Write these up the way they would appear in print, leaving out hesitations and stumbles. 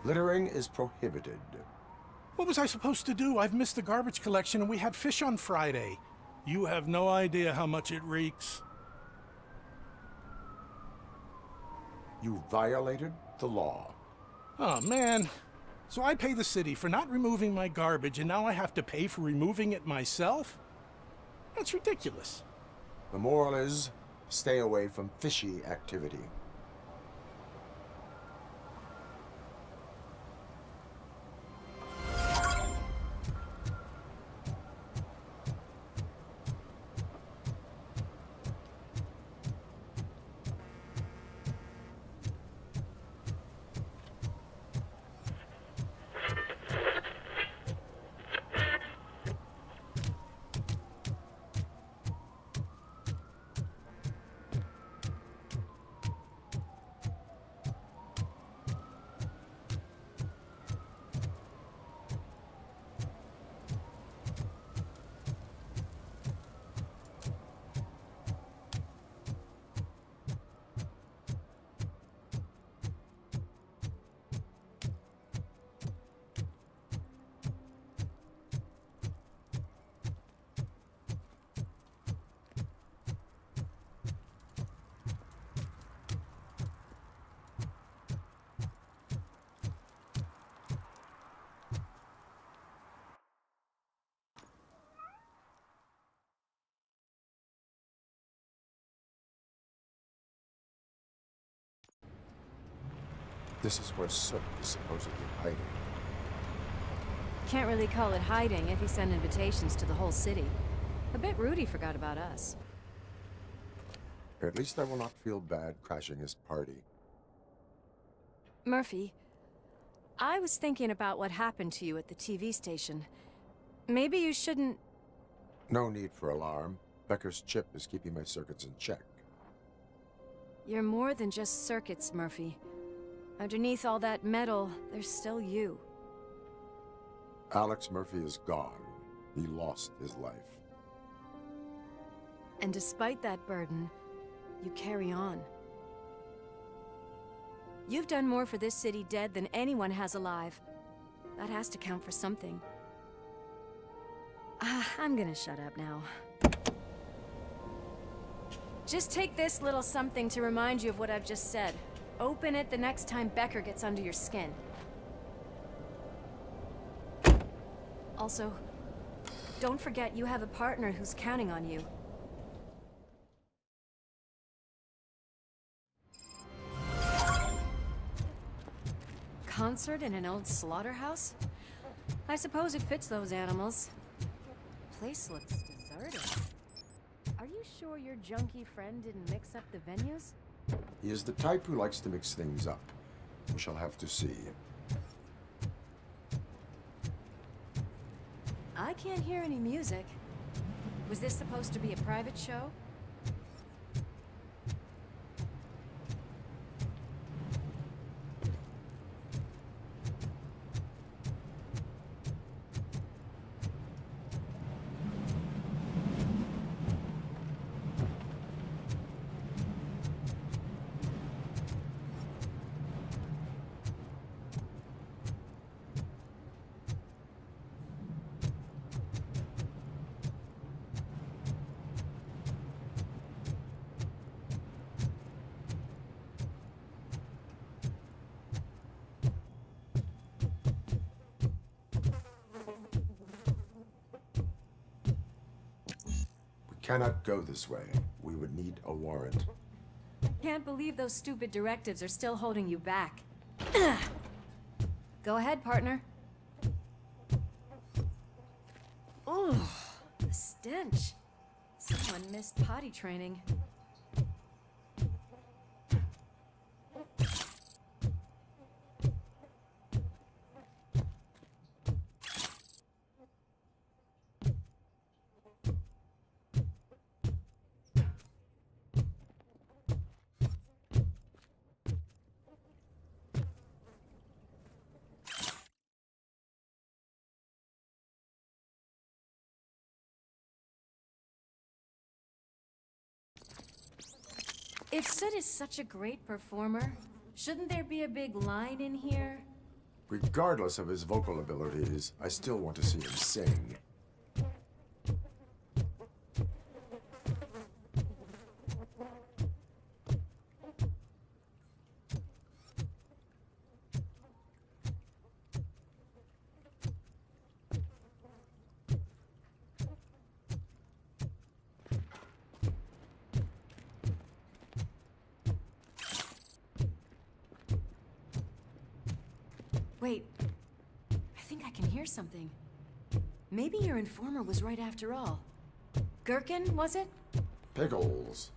Littering is prohibited. What was I supposed to do? I've missed the garbage collection and we had fish on Friday. You have no idea how much it reeks. You violated the law. Oh, man. So I pay the city for not removing my garbage, and now I have to pay for removing it myself? That's ridiculous. The moral is, stay away from fishy activity. This is where Soot is supposedly hiding. Can't really call it hiding if he sent invitations to the whole city. A bit rude he forgot about us. At least I will not feel bad crashing his party. Murphy, I was thinking about what happened to you at the TV station. Maybe you shouldn't... No need for alarm. Becker's chip is keeping my circuits in check. You're more than just circuits, Murphy. Underneath all that metal, there's still you. Alex Murphy is gone. He lost his life. And despite that burden, you carry on. You've done more for this city dead than anyone has alive. That has to count for something. I'm gonna shut up now. Just take this little something to remind you of what I've just said. Open it the next time Becker gets under your skin. Also, don't forget you have a partner who's counting on you. Concert in an old slaughterhouse? I suppose it fits those animals. Place looks deserted. Are you sure your junkie friend didn't mix up the venues? He is the type who likes to mix things up. We shall have to see. I can't hear any music. Was this supposed to be a private show? Cannot go this way. We would need a warrant. Can't believe those stupid directives are still holding you back. Go ahead, partner. Ooh, the stench. Someone missed potty training. If Sid is such a great performer, shouldn't there be a big line in here? Regardless of his vocal abilities, I still want to see him sing. Wait. I think I can hear something. Maybe your informer was right after all. Gherkin, was it? Pickles.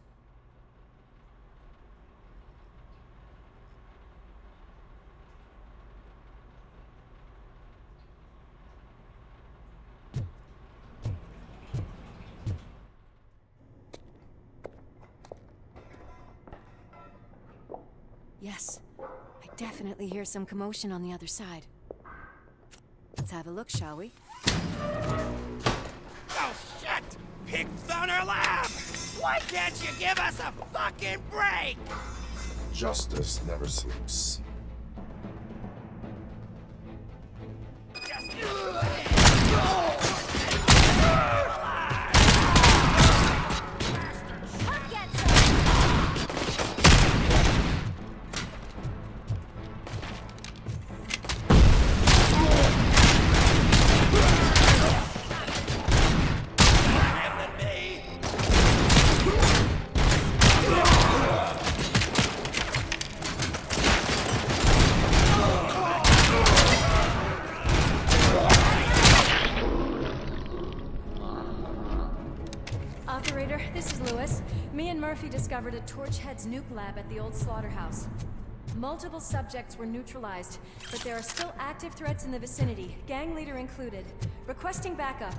Yes. I definitely hear some commotion on the other side. Let's have a look, shall we? Oh, shit! Pigs on our lab! Why can't you give us a fucking break? Justice never sleeps. Operator, this is Lewis. Me and Murphy discovered a Torchhead's nuke lab at the old slaughterhouse. Multiple subjects were neutralized, but there are still active threats in the vicinity, gang leader included. Requesting backup.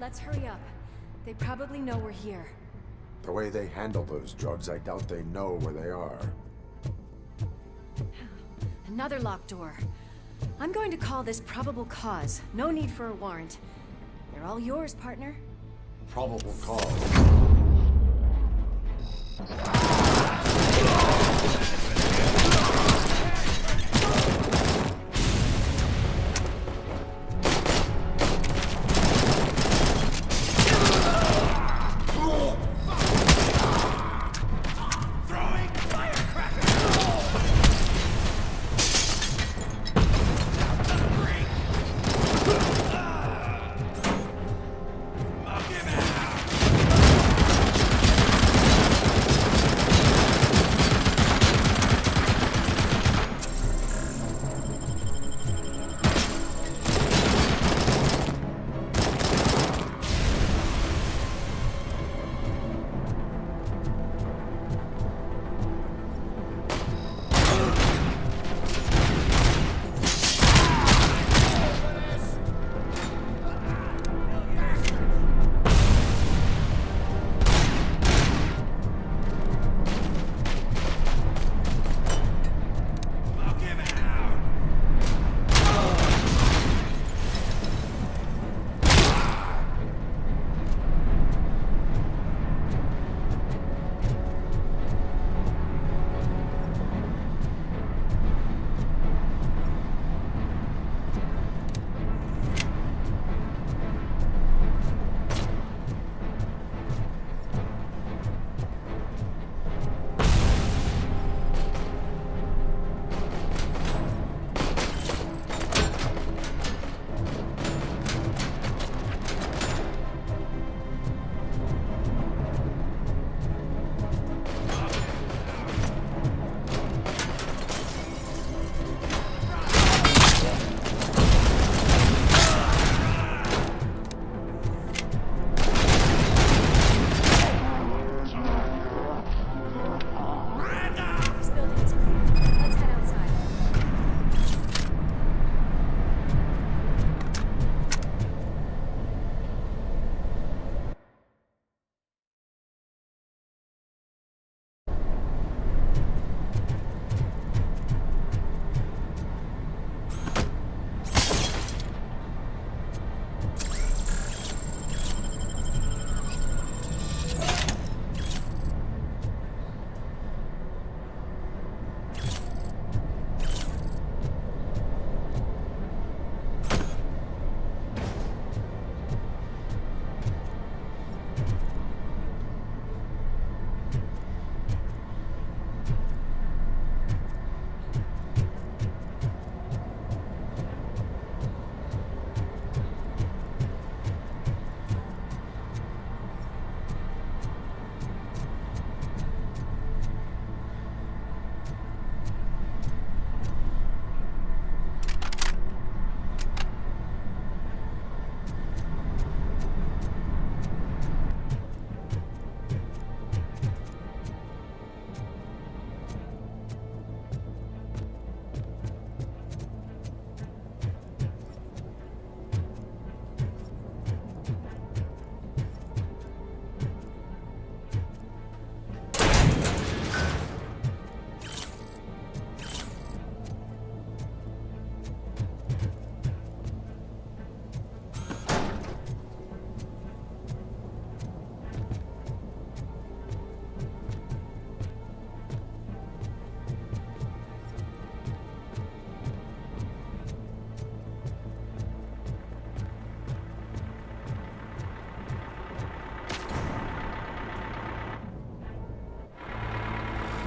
Let's hurry up. They probably know we're here. The way they handle those drugs, I doubt they know where they are. Another locked door. I'm going to call this probable cause. No need for a warrant. They're all yours, partner. Probable cause.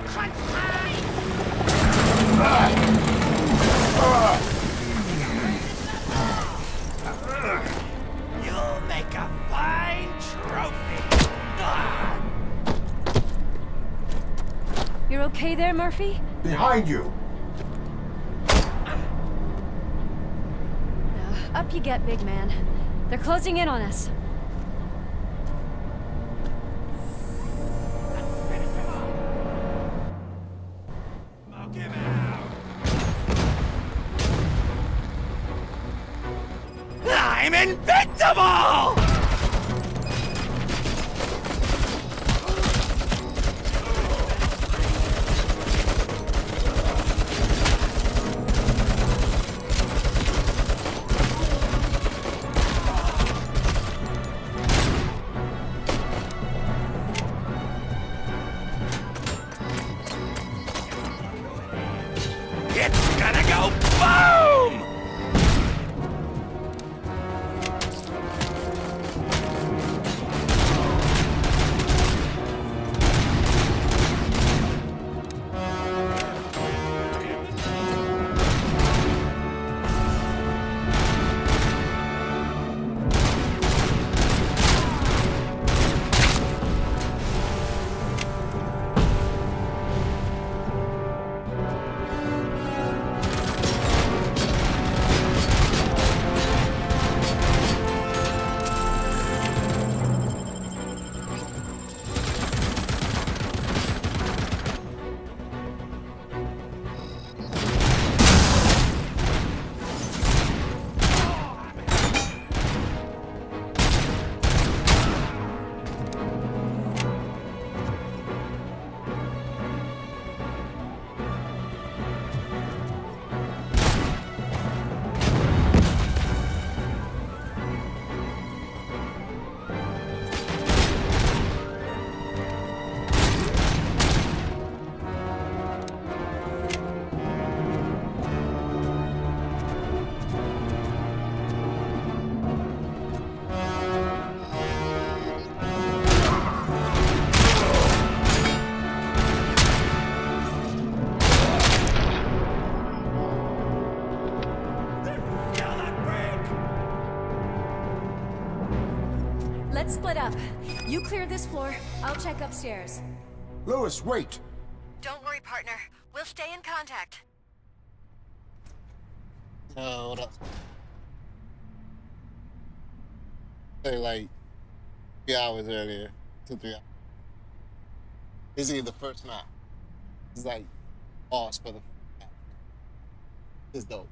crunch time! You'll make a fine trophy! You're okay there, Murphy? Behind you! Up you get, big man. They're closing in on us. Smoke him out! I'm invincible! It's gonna go boom! Let's split up. You clear this floor, I'll check upstairs. Lewis, wait! Don't worry, partner. We'll stay in contact. What else? Say like 3 hours earlier, 2-3 hours. Basically the first map. It's like boss for the first map. It's dope.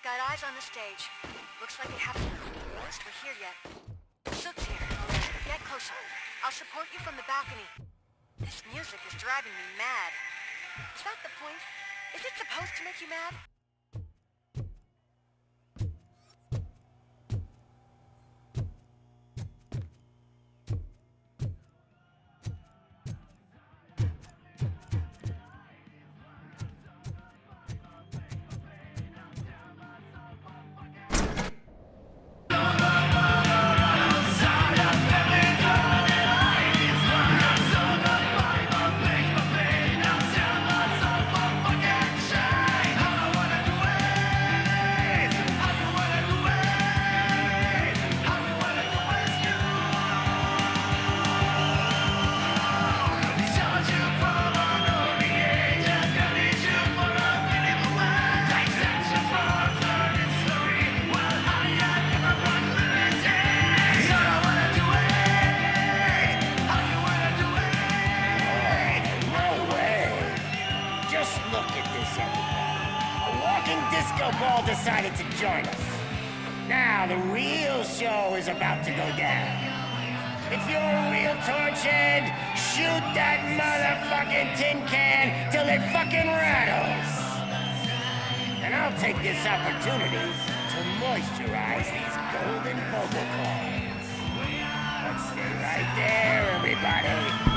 Got eyes on the stage. Looks like they haven't realized we're here yet. Sook's here. Get closer. I'll support you from the balcony. This music is driving me mad. Is that the point? Is it supposed to make you mad? all decided to join us. Now the real show is about to go down. If you're a real torchhead, shoot that motherfucking tin can till it fucking rattles. And I'll take this opportunity to moisturize these golden vocal cords. But stay right there, everybody.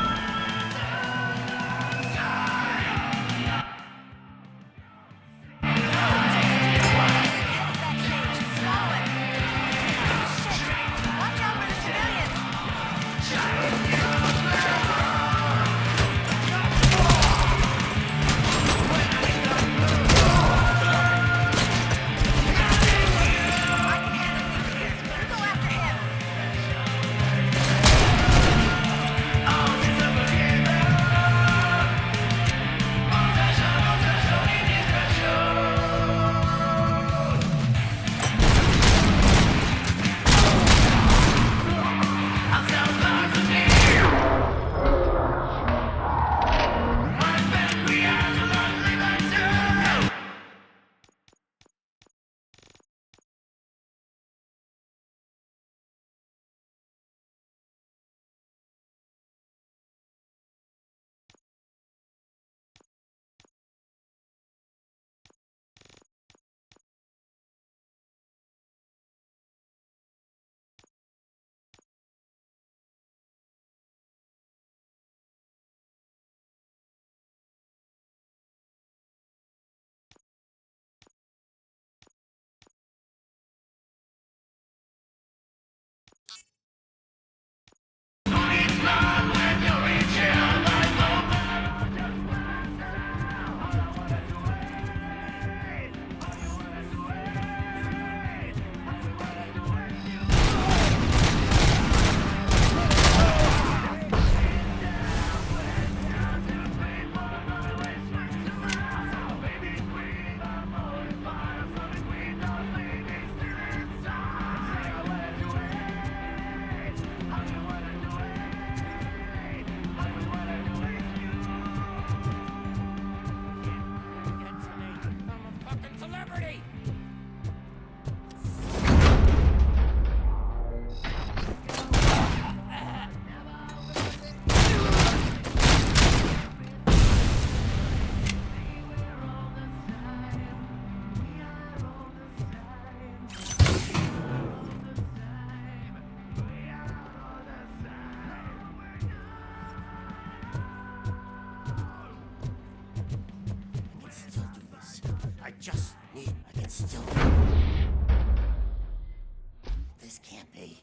This can't be.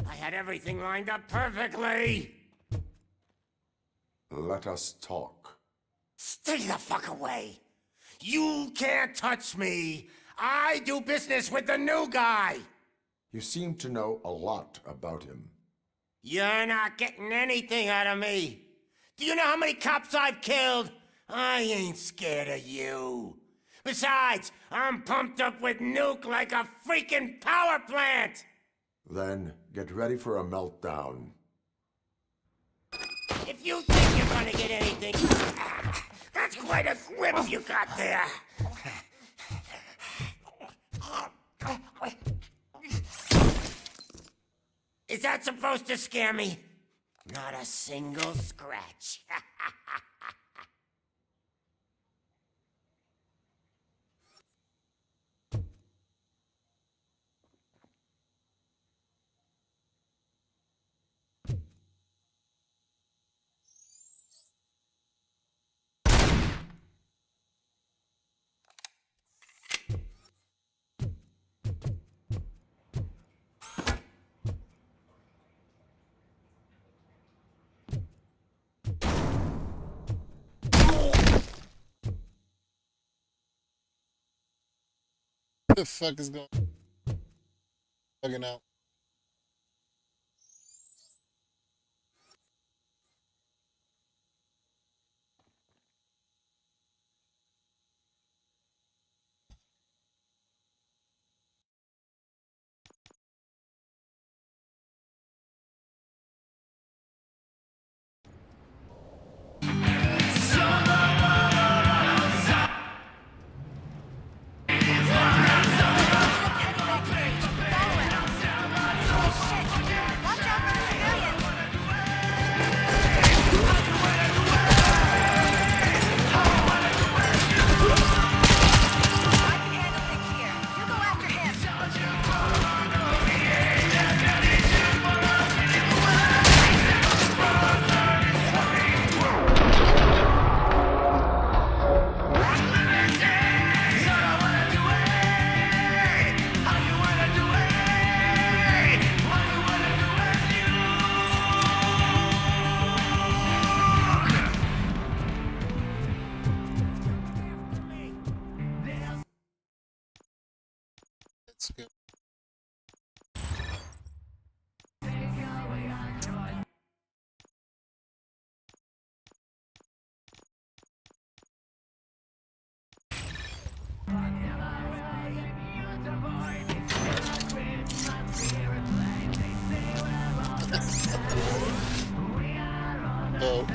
I had everything lined up perfectly. Let us talk. Stay the fuck away. You can't touch me. I do business with the new guy. You seem to know a lot about him. You're not getting anything out of me. Do you know how many cops I've killed? I ain't scared of you. Besides, I'm pumped up with nuke like a freaking power plant! Then get ready for a meltdown. If you think you're gonna get anything... That's quite a grip you got there! Is that supposed to scare me? Not a single scratch. The fuck is going? Fucking out. So That's good. Oh.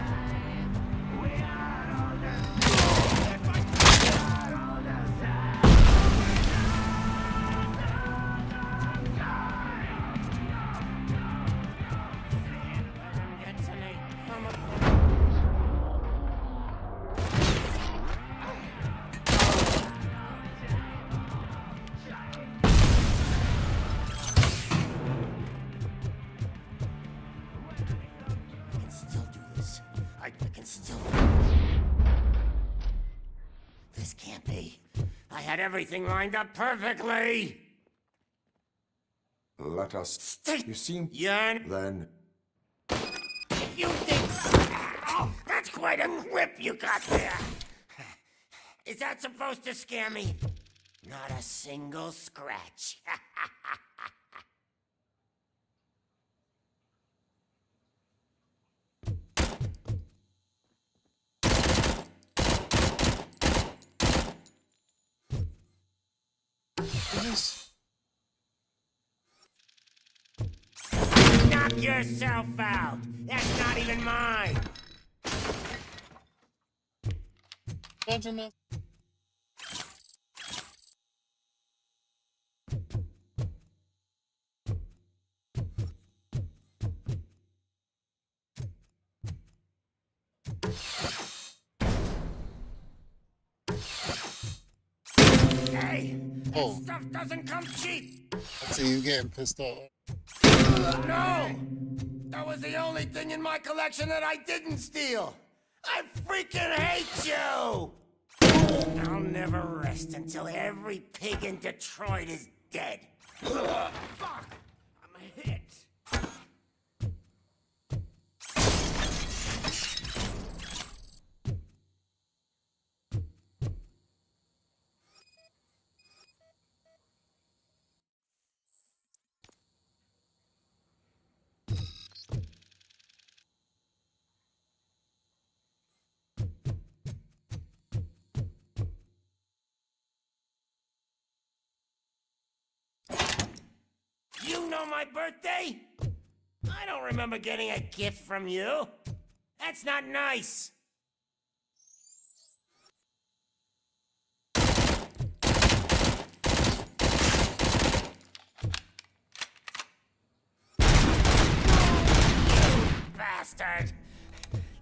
I can still. This can't be. I had everything lined up perfectly. Let us... Stay. You seem... Yarn. Then... If you think. Oh, that's quite a grip you got there. Is that supposed to scare me? Not a single scratch. Knock yourself out. That's not even mine. Benjamin. Hey, Oh. this stuff doesn't come cheap. I see you getting pissed off. No! That was the only thing in my collection that I didn't steal! I freaking hate you! I'll never rest until every pig in Detroit is dead. Fuck! I'm hit! You know my birthday? I don't remember getting a gift from you. That's not nice. Bastard!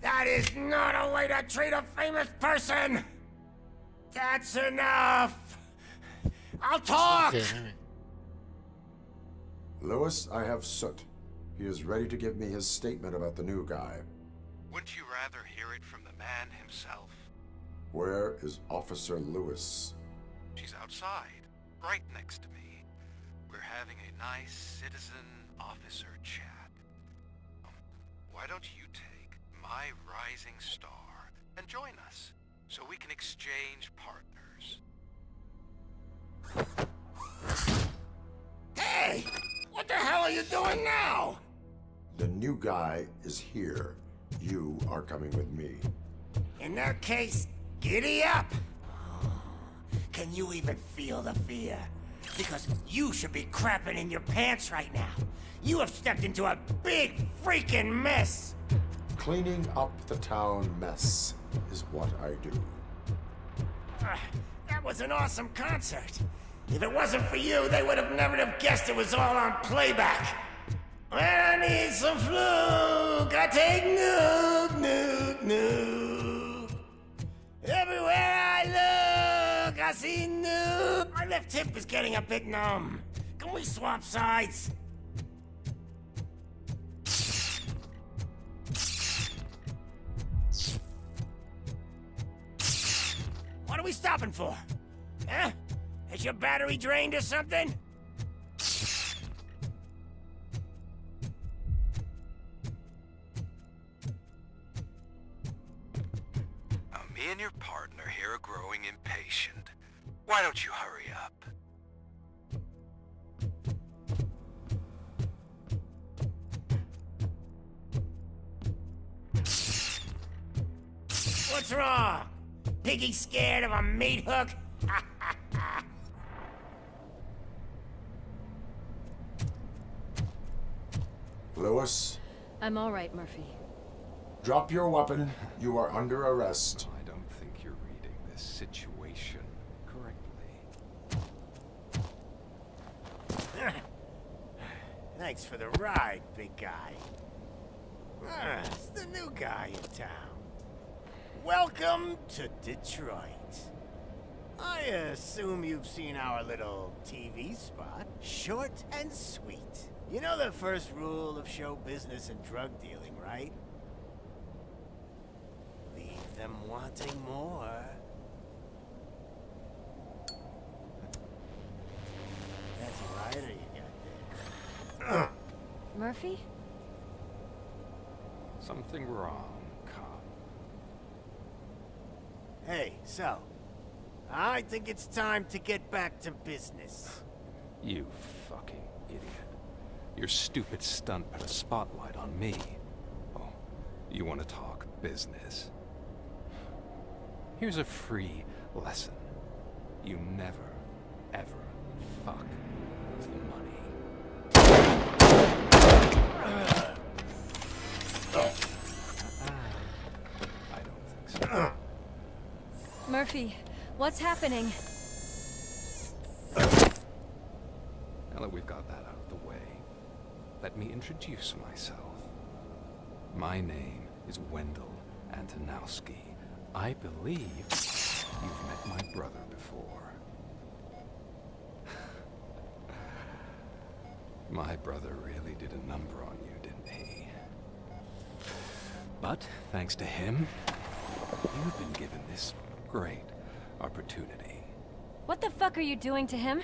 That is not a way to treat a famous person! That's enough! I'll talk! Okay, all right. Lewis, I have Soot. He is ready to give me his statement about the new guy. Wouldn't you rather hear it from the man himself? Where is Officer Lewis? She's outside, right next to me. We're having a nice citizen-officer chat. Why don't you take my rising star and join us, so we can exchange partners? Hey! What the hell are you doing now? The new guy is here. You are coming with me. In that case, giddy up! Can you even feel the fear? Because you should be crapping in your pants right now. You have stepped into a big freaking mess! Cleaning up the town mess is what I do. That was an awesome concert. If it wasn't for you, they would have never have guessed it was all on playback. When I need some fluke, I take Nuke, Nuke, Nuke. Everywhere I look, I see Nuke. My left hip is getting a bit numb. Can we swap sides? What are we stopping for? Huh? Is your battery drained or something? Me and your partner here are growing impatient. Why don't you hurry up? What's wrong? Piggy scared of a meat hook? Lewis, I'm all right, Murphy. drop your weapon. You are under arrest. I don't think you're reading this situation correctly. Thanks for the ride, big guy. It's the new guy in town. Welcome to Detroit. I assume you've seen our little TV spot. Short and sweet. You know the first rule of show business and drug dealing, right? Leave them wanting more. That's a rider you got there. Murphy? Something wrong, cop. Hey, so, I think it's time to get back to business. You fucking idiot. Your stupid stunt put a spotlight on me. Oh, you want to talk business? Here's a free lesson. You never, ever fuck with the money. I don't think so. Murphy, what's happening? Now that we've got that out of the way, let me introduce myself. My name is Wendell Antonowski. I believe you've met my brother before. My brother really did a number on you, didn't he? But thanks to him, you've been given this great opportunity. What the fuck are you doing to him?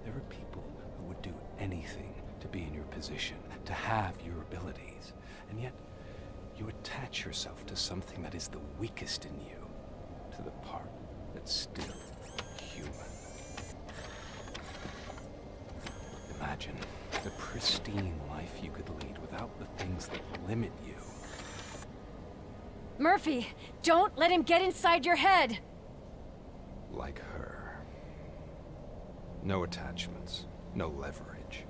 There are people who would do anything to be in your position, to have your abilities, and yet you attach yourself to something that is the weakest in you, to the part that's still human. Imagine the pristine life you could lead without the things that limit you. Murphy, don't let him get inside your head! Like her. No attachments, no leverage.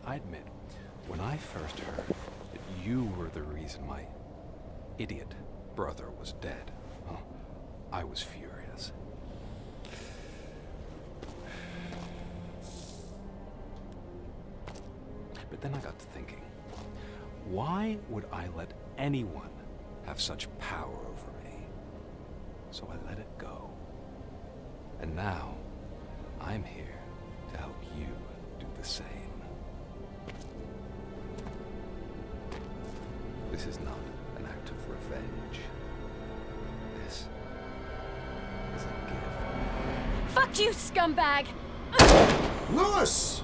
I admit, when I first heard that you were the reason my idiot brother was dead, I was furious. But then I got to thinking, why would I let anyone have such power over me? So I let it go. And now, I'm here to help you do the same. This is not an act of revenge. This is a gift. Fuck you, scumbag! Lewis!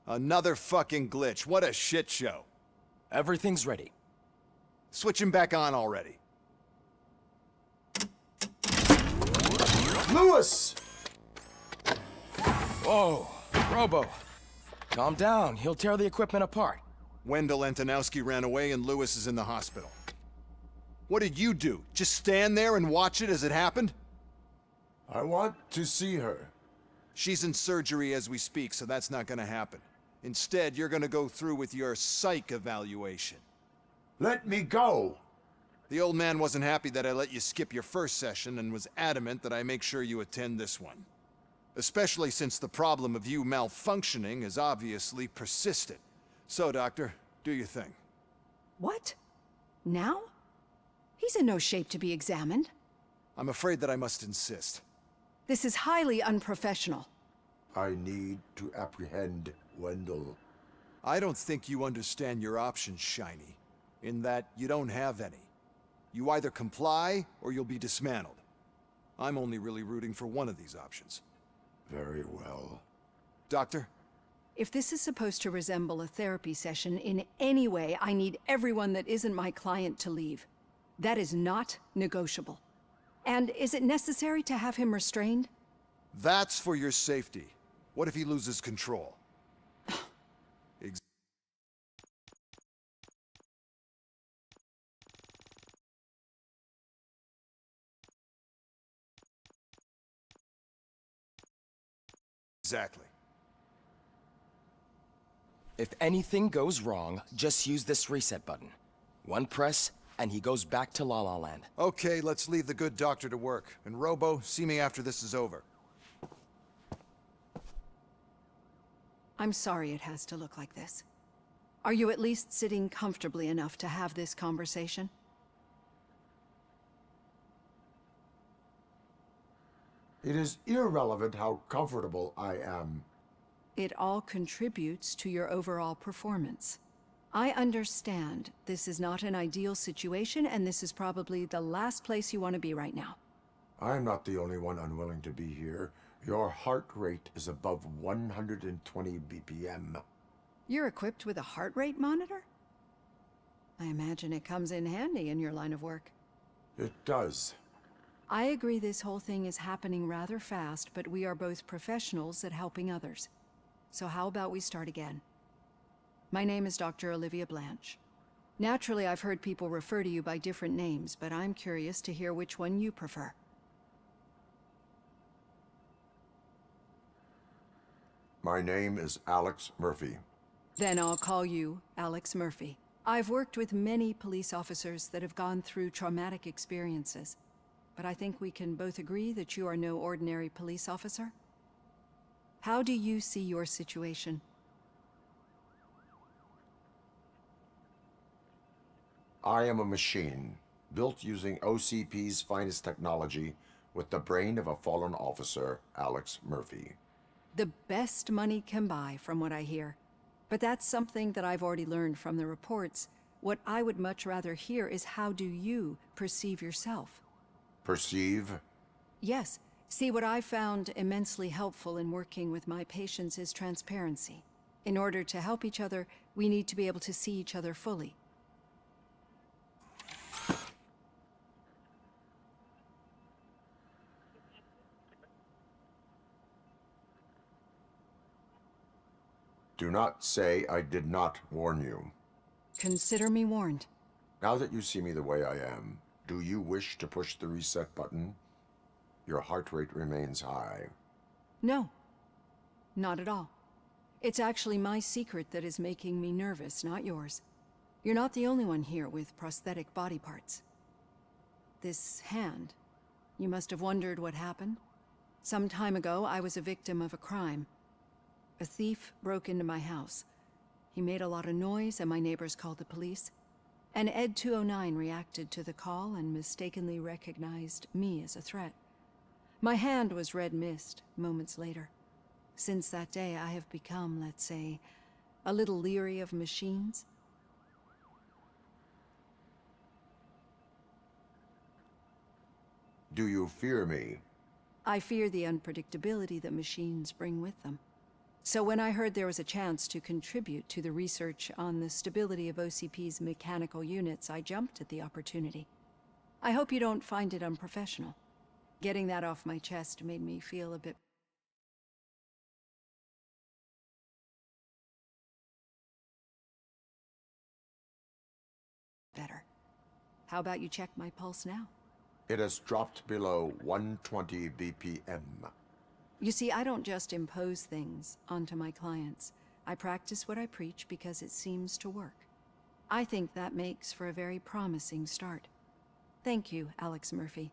Another fucking glitch. What a shit show. Everything's ready. Switch him back on already. Lewis! Whoa, Robo. Calm down. He'll tear the equipment apart. Wendell Antonowski ran away and Lewis is in the hospital. What did you do? Just stand there and watch it as it happened? I want to see her. She's in surgery as we speak, so that's not gonna happen. Instead, you're gonna go through with your psych evaluation. Let me go! The old man wasn't happy that I let you skip your first session and was adamant that I make sure you attend this one. Especially since the problem of you malfunctioning is obviously persistent. So, Doctor, do your thing. What? Now? He's in no shape to be examined. I'm afraid that I must insist. This is highly unprofessional. I need to apprehend Wendell. I don't think you understand your options, Shiny. In that you don't have any. You either comply, or you'll be dismantled. I'm only really rooting for one of these options. Very well. Doctor? If this is supposed to resemble a therapy session in any way, I need everyone that isn't my client to leave. That is not negotiable. And is it necessary to have him restrained? That's for your safety. What if he loses control? Exactly. If anything goes wrong, just use this reset button. One press, and he goes back to La La Land. Okay, let's leave the good doctor to work. And Robo, see me after this is over. I'm sorry it has to look like this. Are you at least sitting comfortably enough to have this conversation? It is irrelevant how comfortable I am. It all contributes to your overall performance. I understand this is not an ideal situation, and this is probably the last place you want to be right now. I'm not the only one unwilling to be here. Your heart rate is above 120 BPM. You're equipped with a heart rate monitor? I imagine it comes in handy in your line of work. It does. I agree this whole thing is happening rather fast, but we are both professionals at helping others. So how about we start again? My name is Dr. Olivia Blanche. Naturally, I've heard people refer to you by different names, but I'm curious to hear which one you prefer. My name is Alex Murphy. Then I'll call you Alex Murphy. I've worked with many police officers that have gone through traumatic experiences, but I think we can both agree that you are no ordinary police officer. How do you see your situation? I am a machine, built using OCP's finest technology with the brain of a fallen officer, Alex Murphy. The best money can buy, from what I hear. But that's something that I've already learned from the reports. What I would much rather hear is how do you perceive yourself? Perceive? Yes. See, what I found immensely helpful in working with my patients is transparency. In order to help each other, we need to be able to see each other fully. Do not say I did not warn you. Consider me warned. Now that you see me the way I am, do you wish to push the reset button? Your heart rate remains high. No, not at all. It's actually my secret that is making me nervous, not yours. You're not the only one here with prosthetic body parts. This hand, you must have wondered what happened. Some time ago, I was a victim of a crime. A thief broke into my house. He made a lot of noise and my neighbors called the police. And Ed 209 reacted to the call and mistakenly recognized me as a threat. My hand was red mist moments later. Since that day, I have become, let's say, a little leery of machines. Do you fear me? I fear the unpredictability that machines bring with them. So when I heard there was a chance to contribute to the research on the stability of OCP's mechanical units, I jumped at the opportunity. I hope you don't find it unprofessional. Getting that off my chest made me feel a bit better. How about you check my pulse now? It has dropped below 120 BPM. You see, I don't just impose things onto my clients. I practice what I preach because it seems to work. I think that makes for a very promising start. Thank you, Alex Murphy.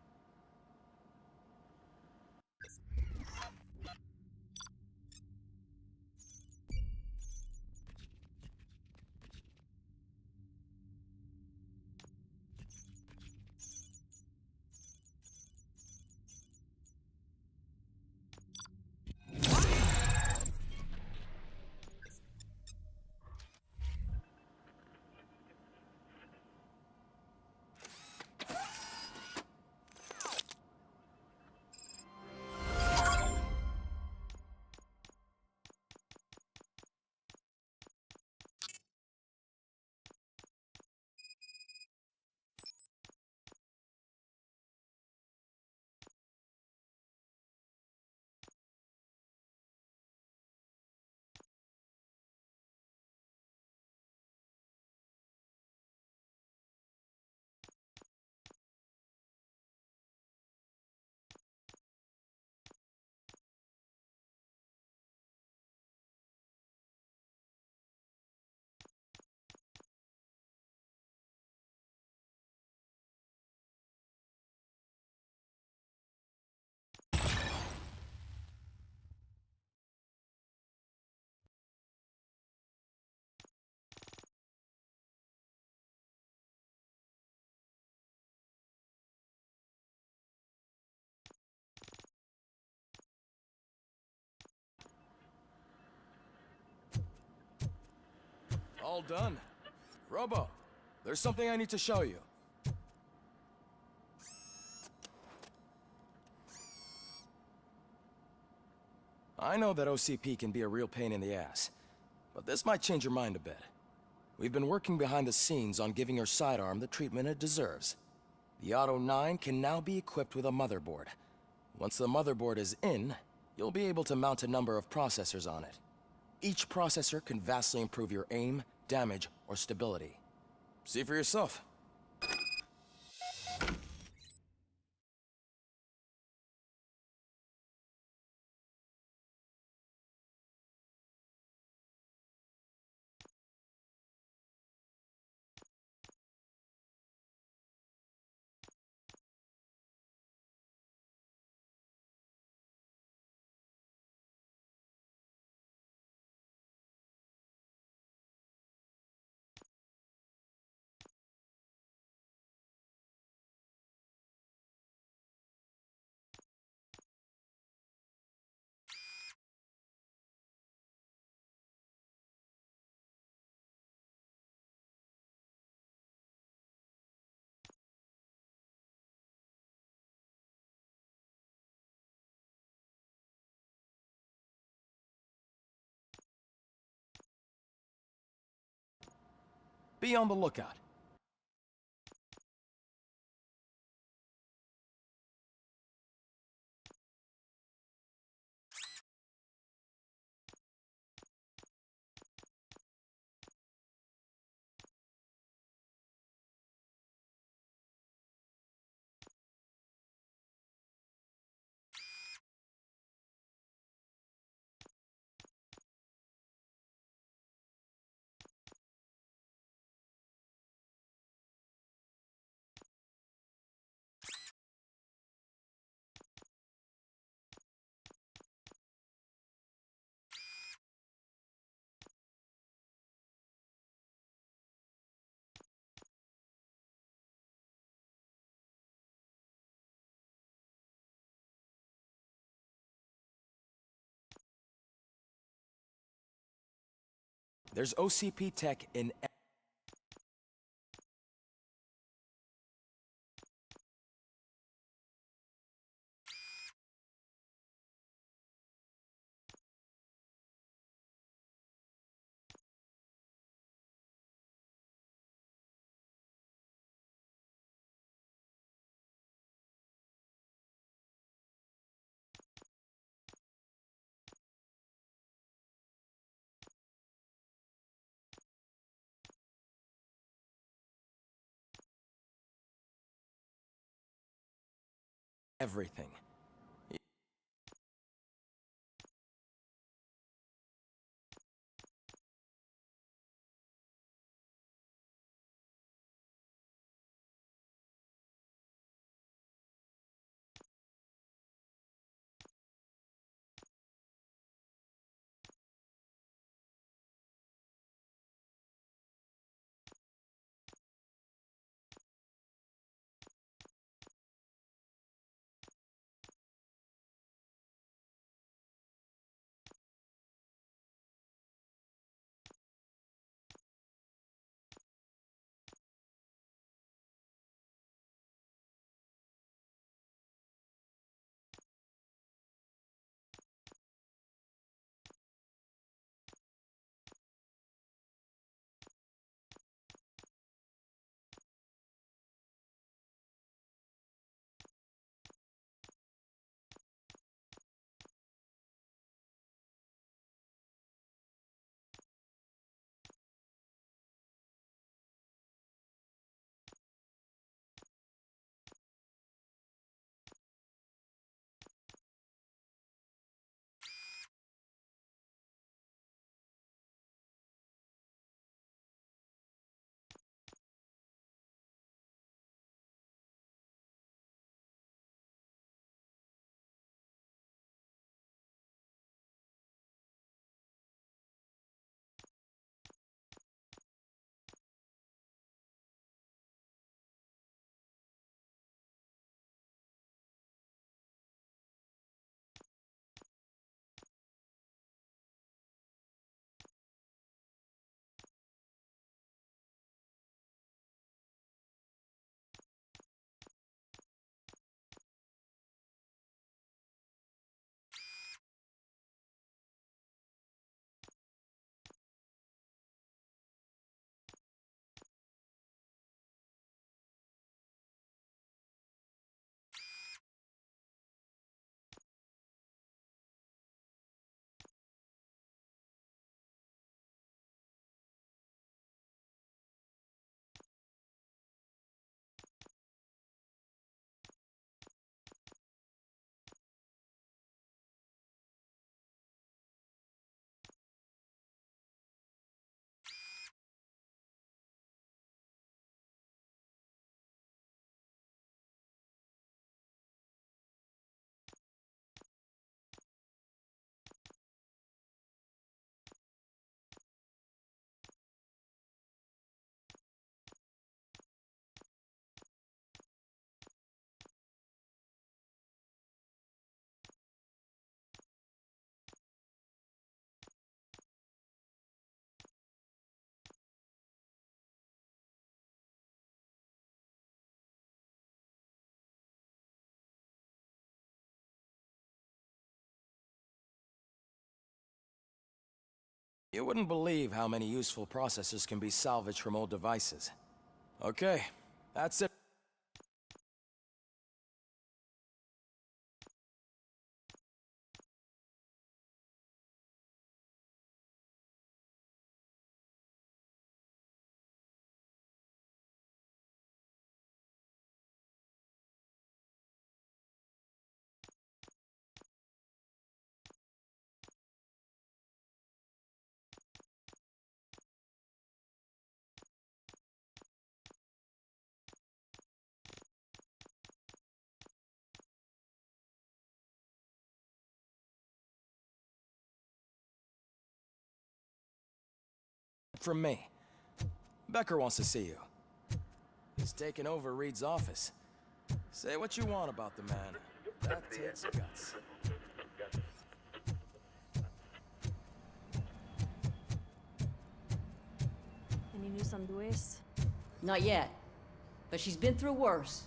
all done. Robo, there's something I need to show you. I know that OCP can be a real pain in the ass, but this might change your mind a bit. We've been working behind the scenes on giving your sidearm the treatment it deserves. The Auto 9 can now be equipped with a motherboard. Once the motherboard is in, you'll be able to mount a number of processors on it. Each processor can vastly improve your aim, damage, or stability. See for yourself. Be on the lookout. There's OCP tech in everything. You wouldn't believe how many useful processors can be salvaged from old devices. Okay, that's it. From me. Becker wants to see you. He's taken over Reed's office. Say what you want about the man. That takes guts. Any news on Luis? Not yet. But she's been through worse.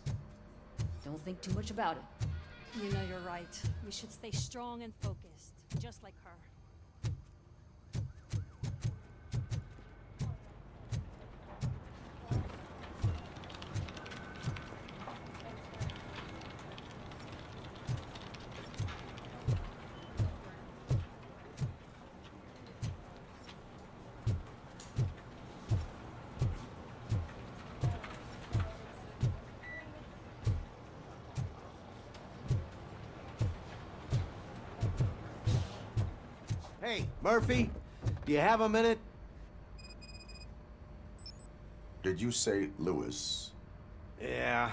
Don't think too much about it. You know you're right. We should stay strong and focused, just like her. Hey, Murphy, do you have a minute? Did you say Lewis? Yeah.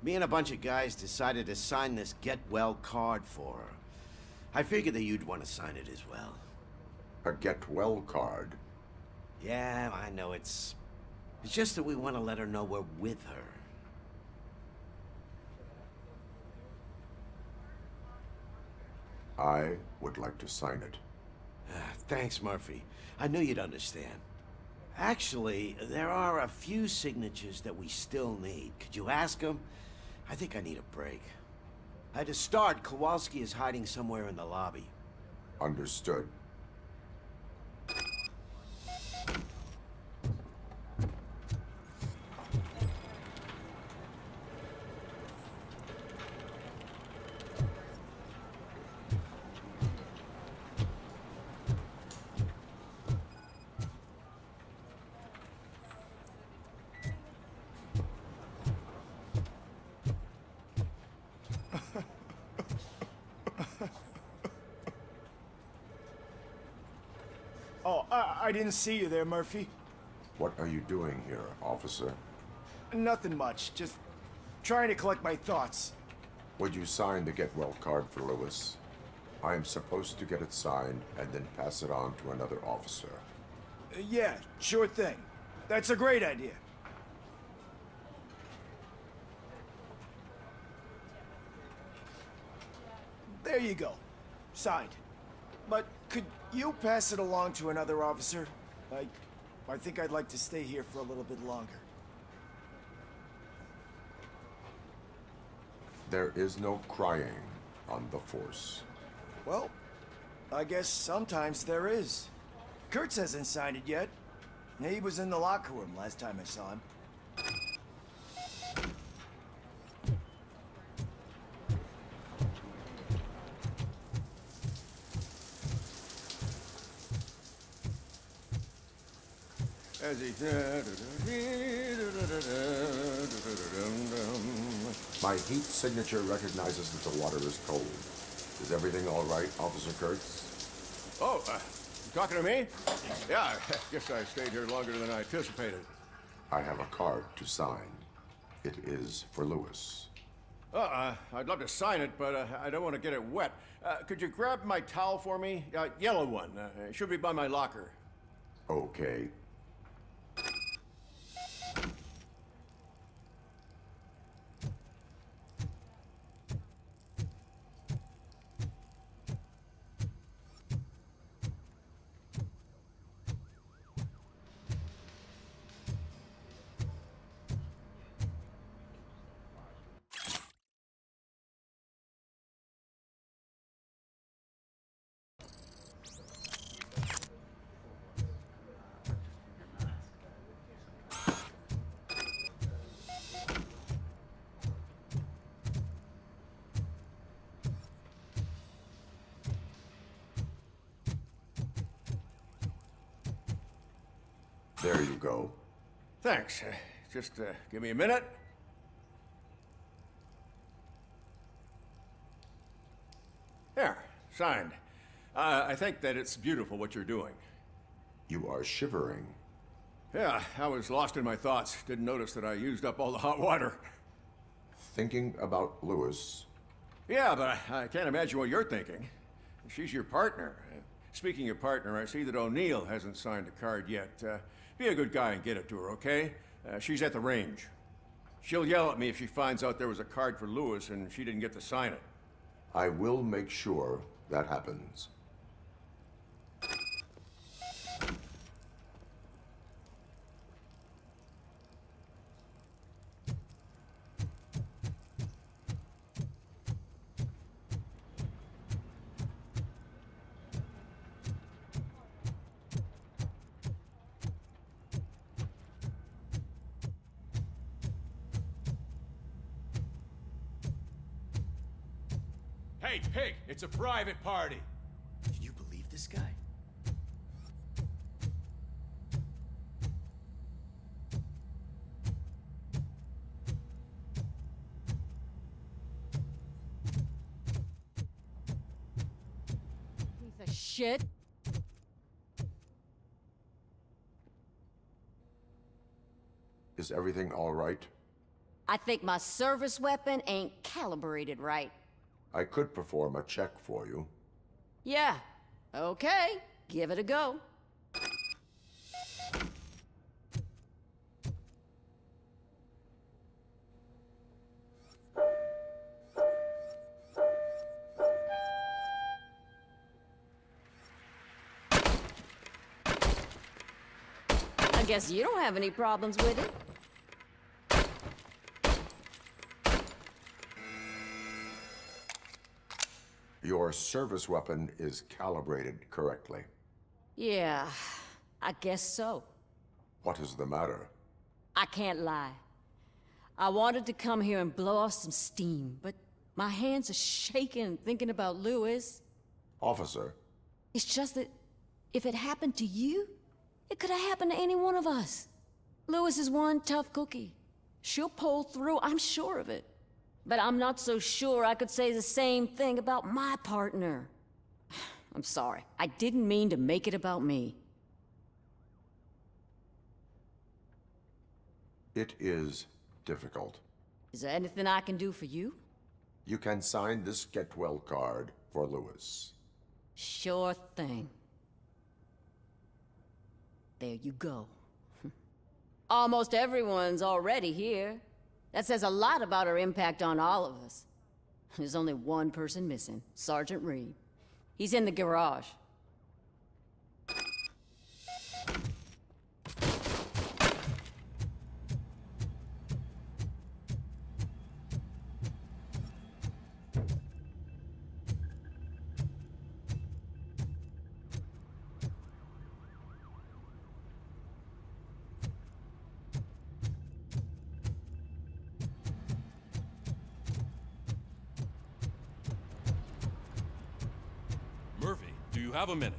Me and a bunch of guys decided to sign this get well card for her. I figured that you'd want to sign it as well. A get well card? Yeah, I know it's just that we want to let her know we're with her. I would like to sign it. Thanks, Murphy. I knew you'd understand. Actually, there are a few signatures that we still need. Could you ask them? I think I need a break. To start, Kowalski is hiding somewhere in the lobby. Understood. Oh, I didn't see you there, Murphy. What are you doing here, officer? Nothing much, just trying to collect my thoughts. Would you sign the get well card for Lewis? I am supposed to get it signed and then pass it on to another officer. Yeah, sure thing. That's a great idea. There you go. Signed. But could you pass it along to another officer? I think I'd like to stay here for a little bit longer. There is no crying on the force. Well, I guess sometimes there is. Kurtz hasn't signed it yet. He was in the locker room last time I saw him. My heat signature recognizes that the water is cold. Is everything all right, Officer Kurtz? Oh, you talking to me? Yeah, I guess I stayed here longer than I anticipated. I have a card to sign. It is for Lewis. I'd love to sign it, but I don't want to get it wet. Could you grab my towel for me? Yellow one. It should be by my locker. Okay. Here you go. Thanks. Just give me a minute. There, signed. I think that it's beautiful what you're doing. You are shivering. Yeah, I was lost in my thoughts. Didn't notice that I used up all the hot water. Thinking about Lewis. Yeah, but I can't imagine what you're thinking. She's your partner. Speaking of partner, I see that O'Neill hasn't signed a card yet. Be a good guy and get it to her, okay? She's at the range. She'll yell at me if she finds out there was a card for Lewis and she didn't get to sign it. I will make sure that happens. Hey, Pig, it's a private party. Can you believe this guy? Piece of shit. Is everything all right? I think my service weapon ain't calibrated right. I could perform a check for you. Yeah. Okay. Give it a go. I guess you don't have any problems with it. Your service weapon is calibrated correctly. Yeah, I guess so. What is the matter? I can't lie. I wanted to come here and blow off some steam, but my hands are shaking thinking about Lewis. Officer, It's just that if it happened to you, it could have happened to any one of us. Lewis is one tough cookie. She'll pull through, I'm sure of it. But I'm not so sure I could say the same thing about my partner. I'm sorry. I didn't mean to make it about me. it is difficult. Is there anything I can do for you? You can sign this get well card for Lewis. Sure thing. There you go. Almost everyone's already here. That says a lot about her impact on all of us. There's only one person missing, Sergeant Reed. He's in the garage. Murphy, do you have a minute?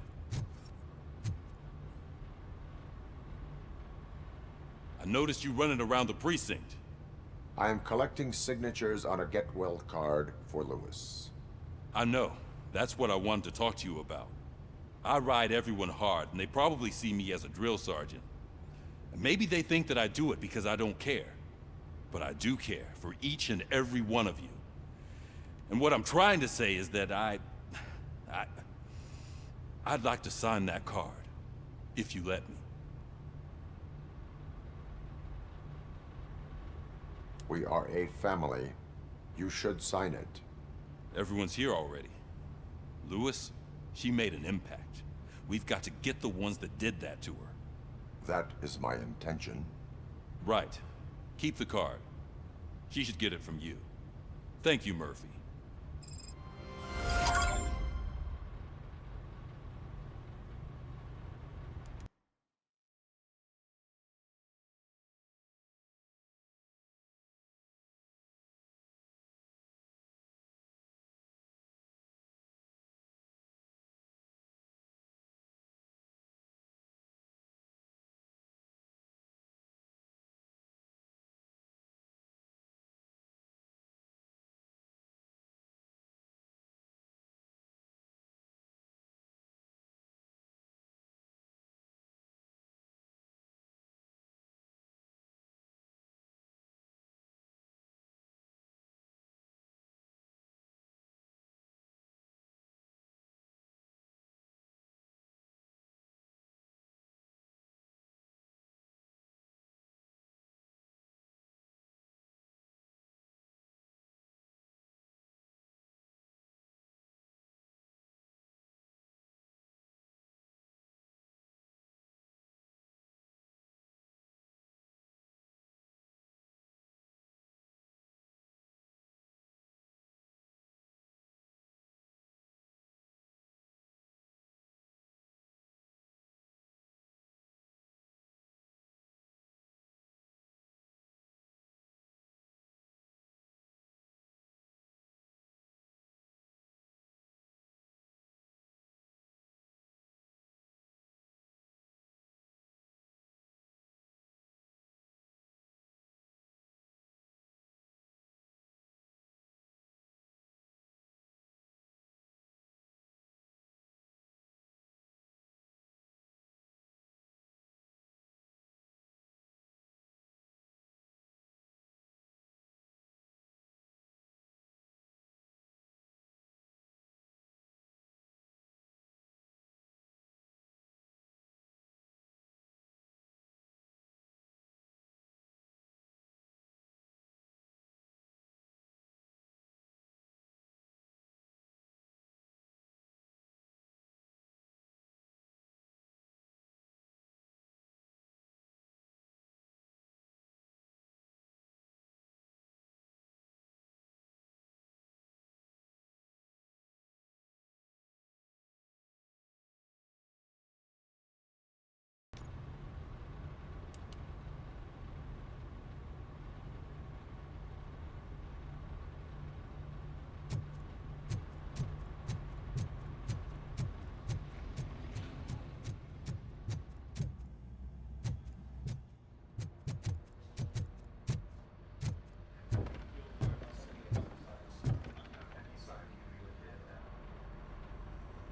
I noticed you running around the precinct. I am collecting signatures on a get well card for Lewis. I know. That's what I wanted to talk to you about. I ride everyone hard, and they probably see me as a drill sergeant. And maybe they think that I do it because I don't care. But I do care for each and every one of you. And what I'm trying to say is that I'd like to sign that card, if you let me. We are a family. You should sign it. Everyone's here already. Lewis, she made an impact. We've got to get the ones that did that to her. That is my intention. Right. Keep the card. She should get it from you. Thank you, Murphy.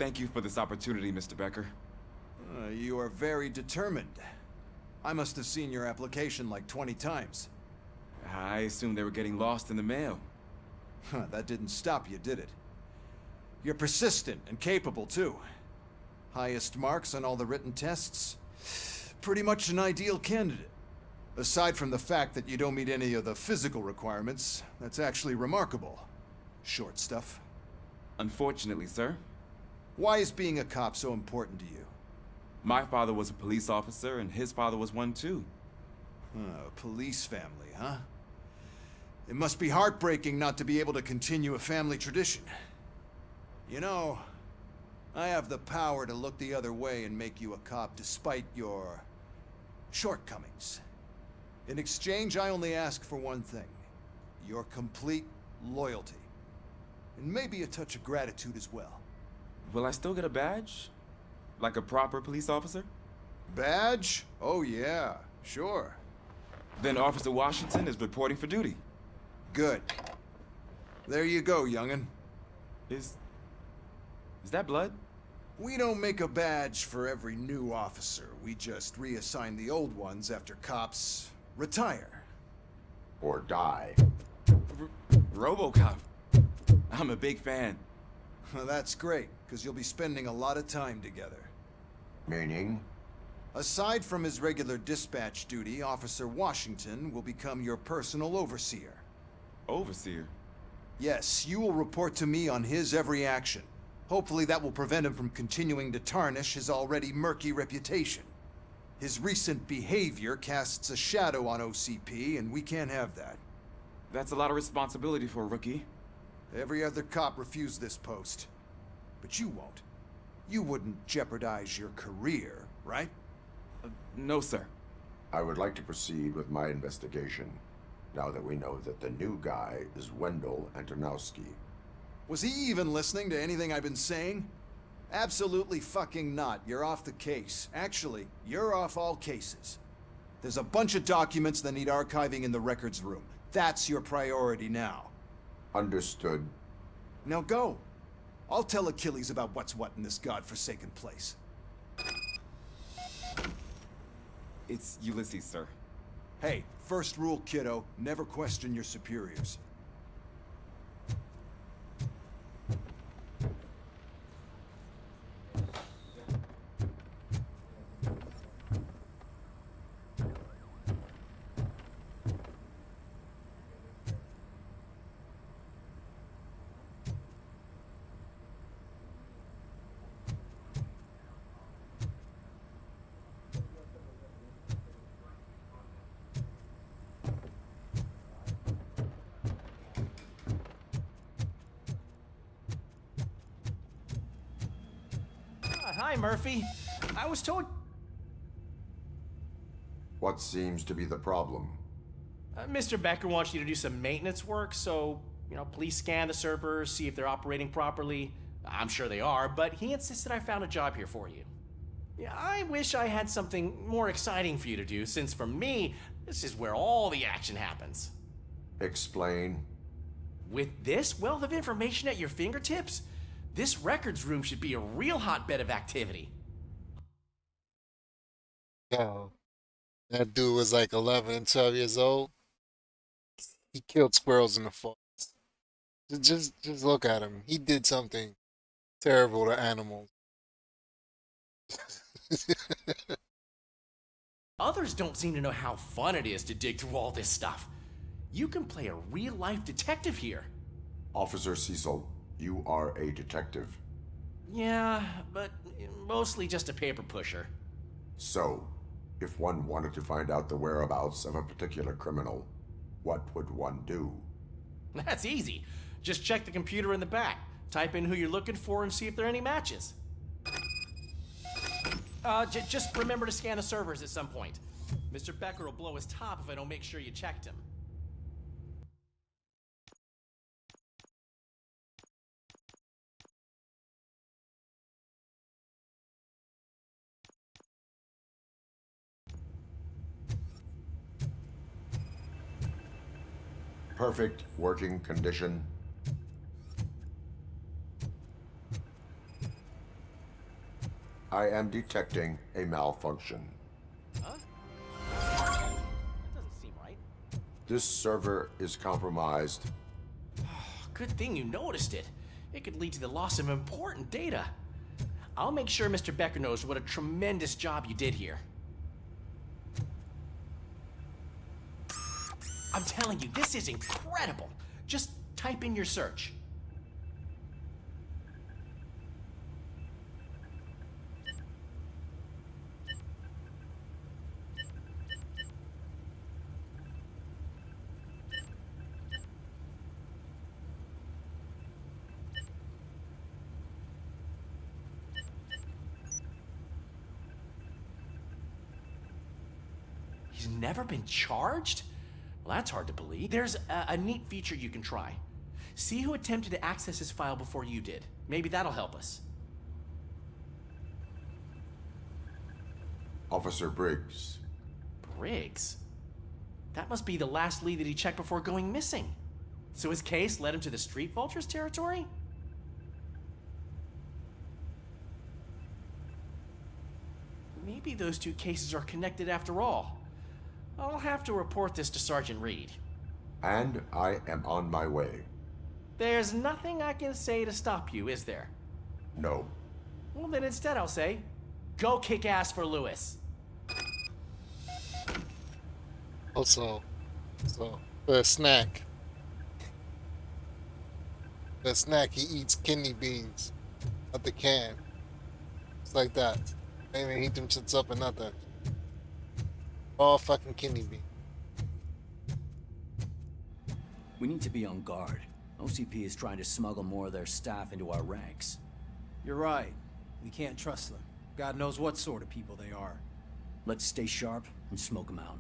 Thank you for this opportunity, Mr. Becker. You are very determined. I must have seen your application like 20 times. I assumed they were getting lost in the mail. That didn't stop you, did it? You're persistent and capable, too. Highest marks on all the written tests. Pretty much an ideal candidate. Aside from the fact that you don't meet any of the physical requirements, that's actually remarkable. Short stuff. Unfortunately, sir. Why is being a cop so important to you? My father was a police officer, and his father was one, too. A police family, huh? It must be heartbreaking not to be able to continue a family tradition. You know, I have the power to look the other way and make you a cop despite your shortcomings. In exchange, I only ask for one thing. Your complete loyalty. And maybe a touch of gratitude as well. Will I still get a badge? Like a proper police officer? Badge? Oh yeah, sure. Then Officer Washington is reporting for duty. Good. There you go, young'un. Is that blood? We don't make a badge for every new officer. We just reassign the old ones after cops retire. Or die. Robocop. I'm a big fan. Well, that's great, because you'll be spending a lot of time together. Meaning? Aside from his regular dispatch duty, Officer Washington will become your personal overseer. Overseer? Yes, you will report to me on his every action. Hopefully that will prevent him from continuing to tarnish his already murky reputation. His recent behavior casts a shadow on OCP, and we can't have that. That's a lot of responsibility for a rookie. Every other cop refused this post. But you won't. You wouldn't jeopardize your career, right? No, sir. I would like to proceed with my investigation, now that we know that the new guy is Wendell Antonowski. Was he even listening to anything I've been saying? Absolutely fucking not. You're off the case. Actually, you're off all cases. There's a bunch of documents that need archiving in the records room. That's your priority now. Understood. Now go. I'll tell Achilles about what's what in this godforsaken place. It's Ulysses, sir. Hey, first rule, kiddo, never question your superiors. Hi, Murphy. I was told... What seems to be the problem? Mr. Becker wants you to do some maintenance work, so, please scan the servers, see if they're operating properly. I'm sure they are, but he insisted I found a job here for you. Yeah, I wish I had something more exciting for you to do, since for me, this is where all the action happens. Explain. With this wealth of information at your fingertips, this records room should be a real hotbed of activity. Yo, that dude was like 11 and 12 years old. He killed squirrels in the forest. Just look at him. He did something terrible to animals. Others don't seem to know how fun it is to dig through all this stuff. You can play a real-life detective here. Officer Cecil, you are a detective. Yeah, but mostly just a paper pusher. So, if one wanted to find out the whereabouts of a particular criminal, what would one do? That's easy. Just check the computer in the back, type in who you're looking for, and see if there are any matches. Just remember to scan the servers at some point. Mr. Becker will blow his top if I don't make sure you checked him. Perfect working condition. I am detecting a malfunction. Huh? That doesn't seem right. This server is compromised. Good thing you noticed it. It could lead to the loss of important data. I'll make sure Mr. Becker knows what a tremendous job you did here. I'm telling you, this is incredible. Just type in your search. He's never been charged? Well, that's hard to believe. There's a neat feature you can try. See who attempted to access his file before you did. Maybe that'll help us. Officer Briggs. Briggs? That must be the last lead that he checked before going missing. So his case led him to the Street Vultures territory? Maybe those two cases are connected after all. I'll have to report this to Sergeant Reed. And I am on my way. There's nothing I can say to stop you, is there? No. Well, then instead I'll say, go kick ass for Lewis. Also, for a snack. For a snack, he eats kidney beans out the can. It's like that. Ain't even heat them shits up or nothing. All fucking kidney beans. We need to be on guard. OCP is trying to smuggle more of their staff into our ranks. You're right. We can't trust them. God knows what sort of people they are. Let's stay sharp and smoke them out.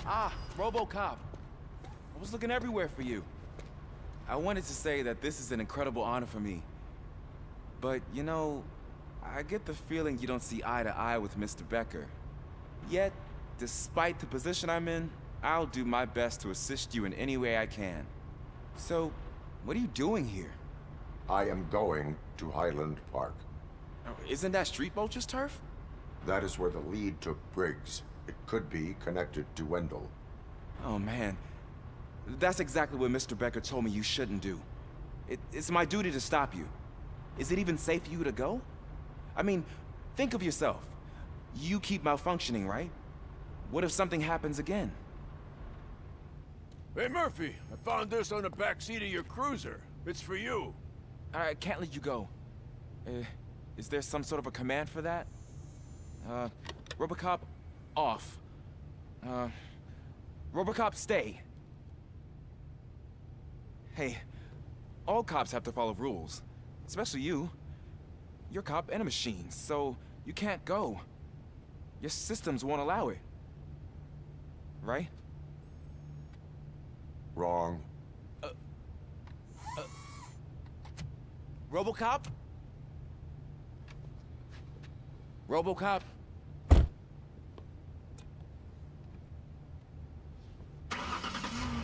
Ah, Robocop. I was looking everywhere for you. I wanted to say that this is an incredible honor for me. But, you know, I get the feeling you don't see eye to eye with Mr. Becker. Yet, despite the position I'm in, I'll do my best to assist you in any way I can. So, what are you doing here? I am going to Highland Park. Isn't that Street Vulture's turf? That is where the lead took Briggs. It could be connected to Wendell. Oh, man. That's exactly what Mr. Becker told me you shouldn't do. It's my duty to stop you. Is it even safe for you to go? I mean, think of yourself. You keep malfunctioning, right? What if something happens again? Hey, Murphy, I found this on the back seat of your cruiser. It's for you. I can't let you go. Is there some sort of a command for that? Robocop, off. Robocop, stay. Hey, all cops have to follow rules. Especially you. You're a cop and a machine, so you can't go. Your systems won't allow it. Right? Wrong. Robocop? Robocop?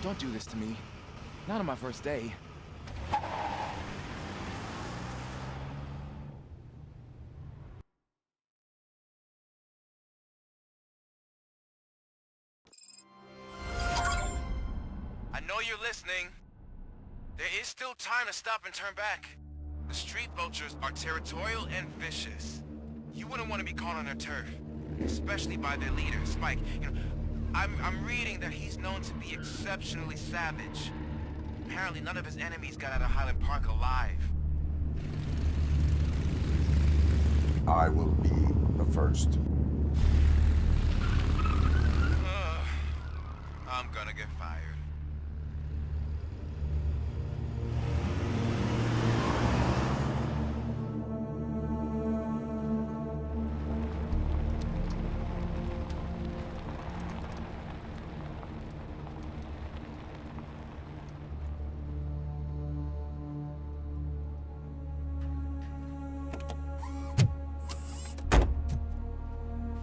Don't do this to me. Not on my first day. I know you're listening. There is still time to stop and turn back. The street vultures are territorial and vicious. You wouldn't want to be caught on their turf, especially by their leader, Spike. You know, I'm reading that he's known to be exceptionally savage. Apparently none of his enemies got out of Highland Park alive. I will be the first. I'm gonna get fired.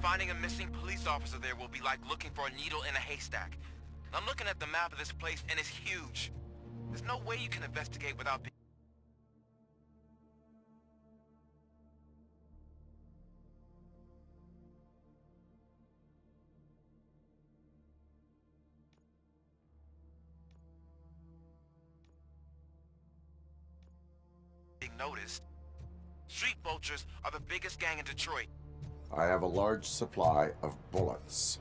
Finding a missing police officer there will be like looking for a needle in a haystack. I'm looking at the map of this place and it's huge. There's no way you can investigate without being noticed. Street vultures are the biggest gang in Detroit. I have a large supply of bullets.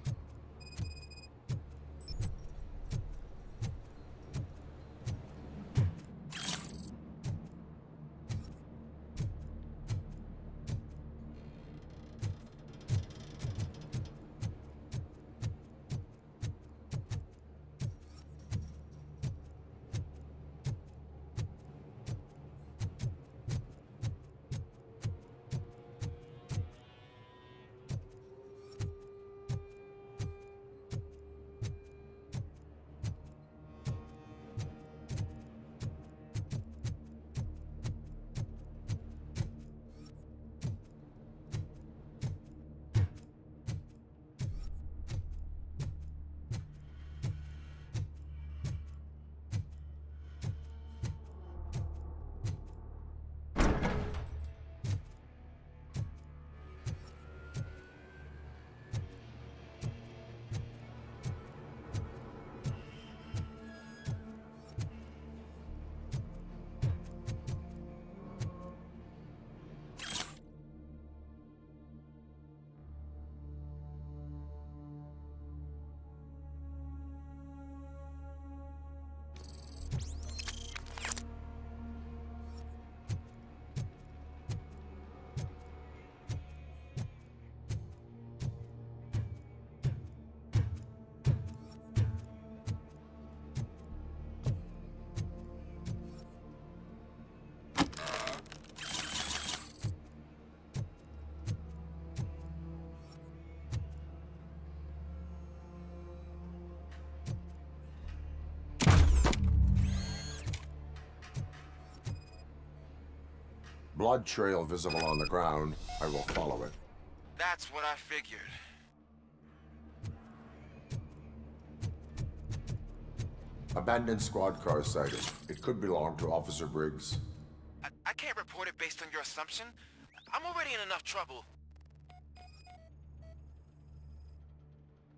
Blood trail visible on the ground. I will follow it. That's what I figured. Abandoned squad car sighted. It could belong to Officer Briggs. I can't report it based on your assumption. I'm already in enough trouble.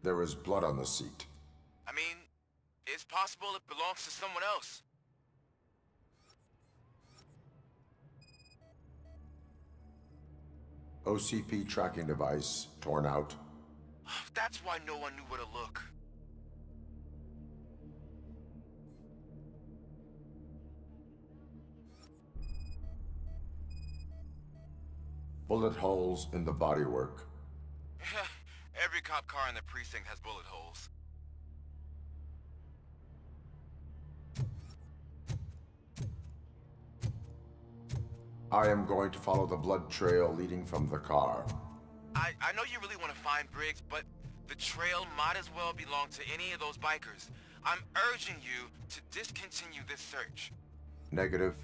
There is blood on the seat. I mean, it's possible it belongs to someone else. OCP tracking device torn out. That's why no one knew where to look. Bullet holes in the bodywork. Every cop car in the precinct has bullet holes. I am going to follow the blood trail leading from the car. I know you really want to find Briggs, but the trail might as well belong to any of those bikers. I'm urging you to discontinue this search. Negative.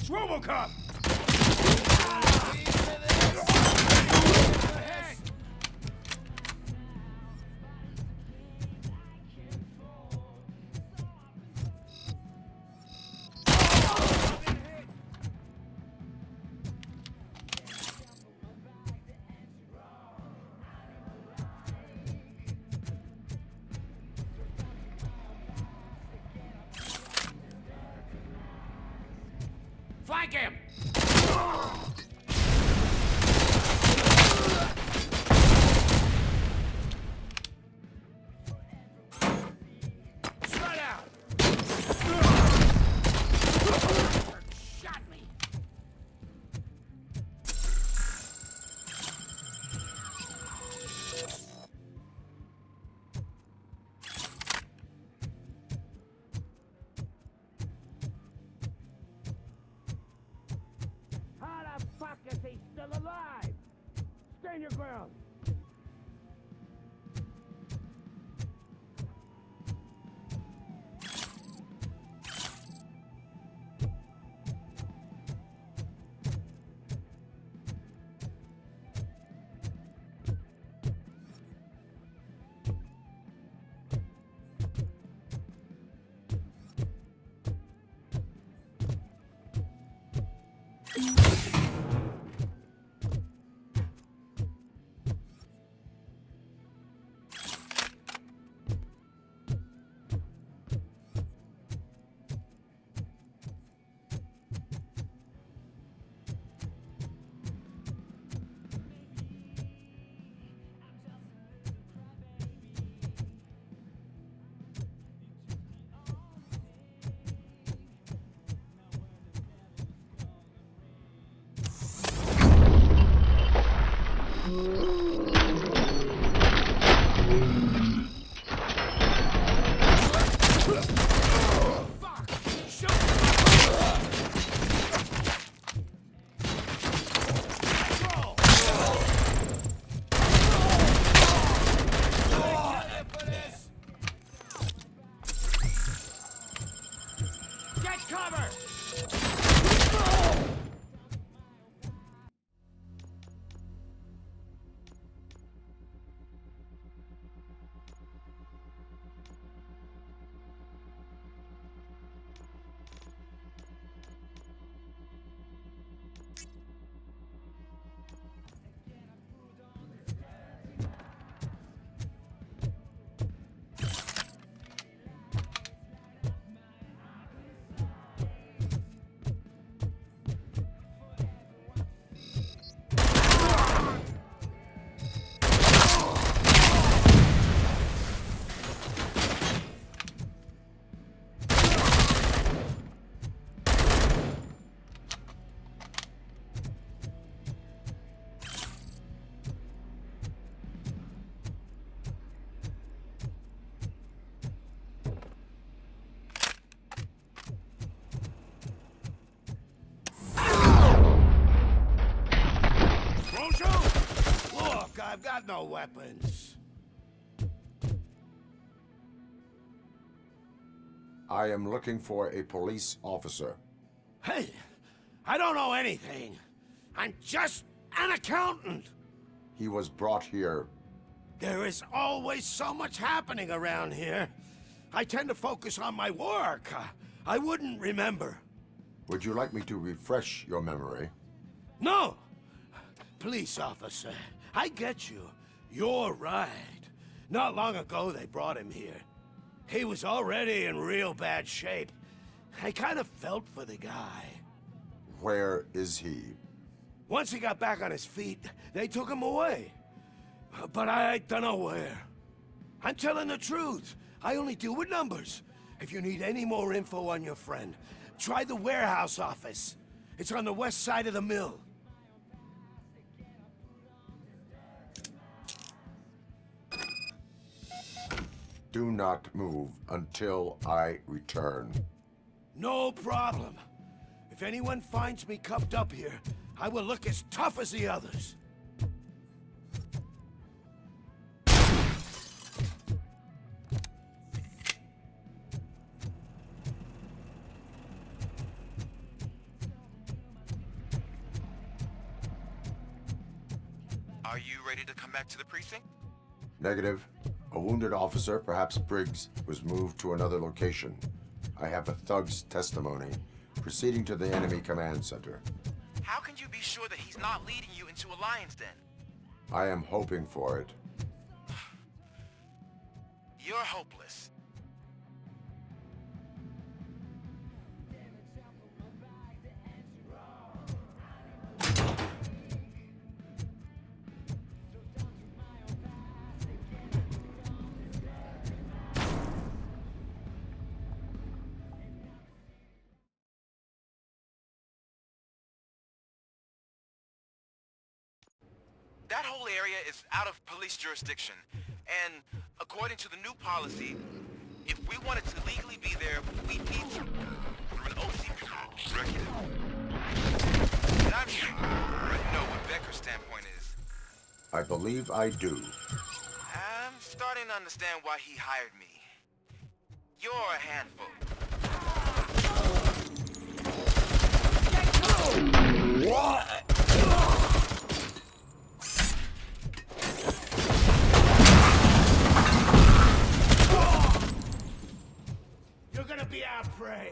It's Robocop! Flank him! Spread out! Shot me! How the fuck is he still alive? Stand your ground! Get cover! Look, I've got no weapons. I am looking for a police officer. Hey, I don't know anything. I'm just an accountant. He was brought here. There is always so much happening around here. I tend to focus on my work. I wouldn't remember. Would you like me to refresh your memory? No! Police officer, I get you. You're right. Not long ago they brought him here. He was already in real bad shape. I kind of felt for the guy. Where is he? Once he got back on his feet, they took him away. But I don't know where. I'm telling the truth. I only deal with numbers. If you need any more info on your friend, try the warehouse office. It's on the west side of the mill. Do not move until I return. No problem. If anyone finds me cuffed up here, I will look as tough as the others. Are you ready to come back to the precinct? Negative. A wounded officer, perhaps Briggs, was moved to another location. I have a thug's testimony. Proceeding to the enemy command center. How can you be sure that he's not leading you into a lion's den? I am hoping for it. You're hopeless. That whole area is out of police jurisdiction, and according to the new policy, if we wanted to legally be there, we need to through an OCP executive. And I'm sure you know what Becker's standpoint is. I believe I do. I'm starting to understand why he hired me. You're a handful. What? You're gonna be our prey.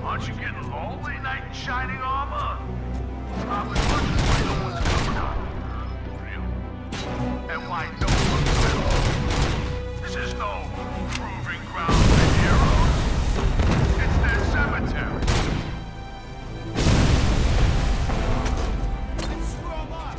Aren't you getting lonely, knight in shining armor? Probably wondering why no one's coming out. Real? And why no one will. This is no proving ground for heroes. It's their cemetery. Let's screw 'em up.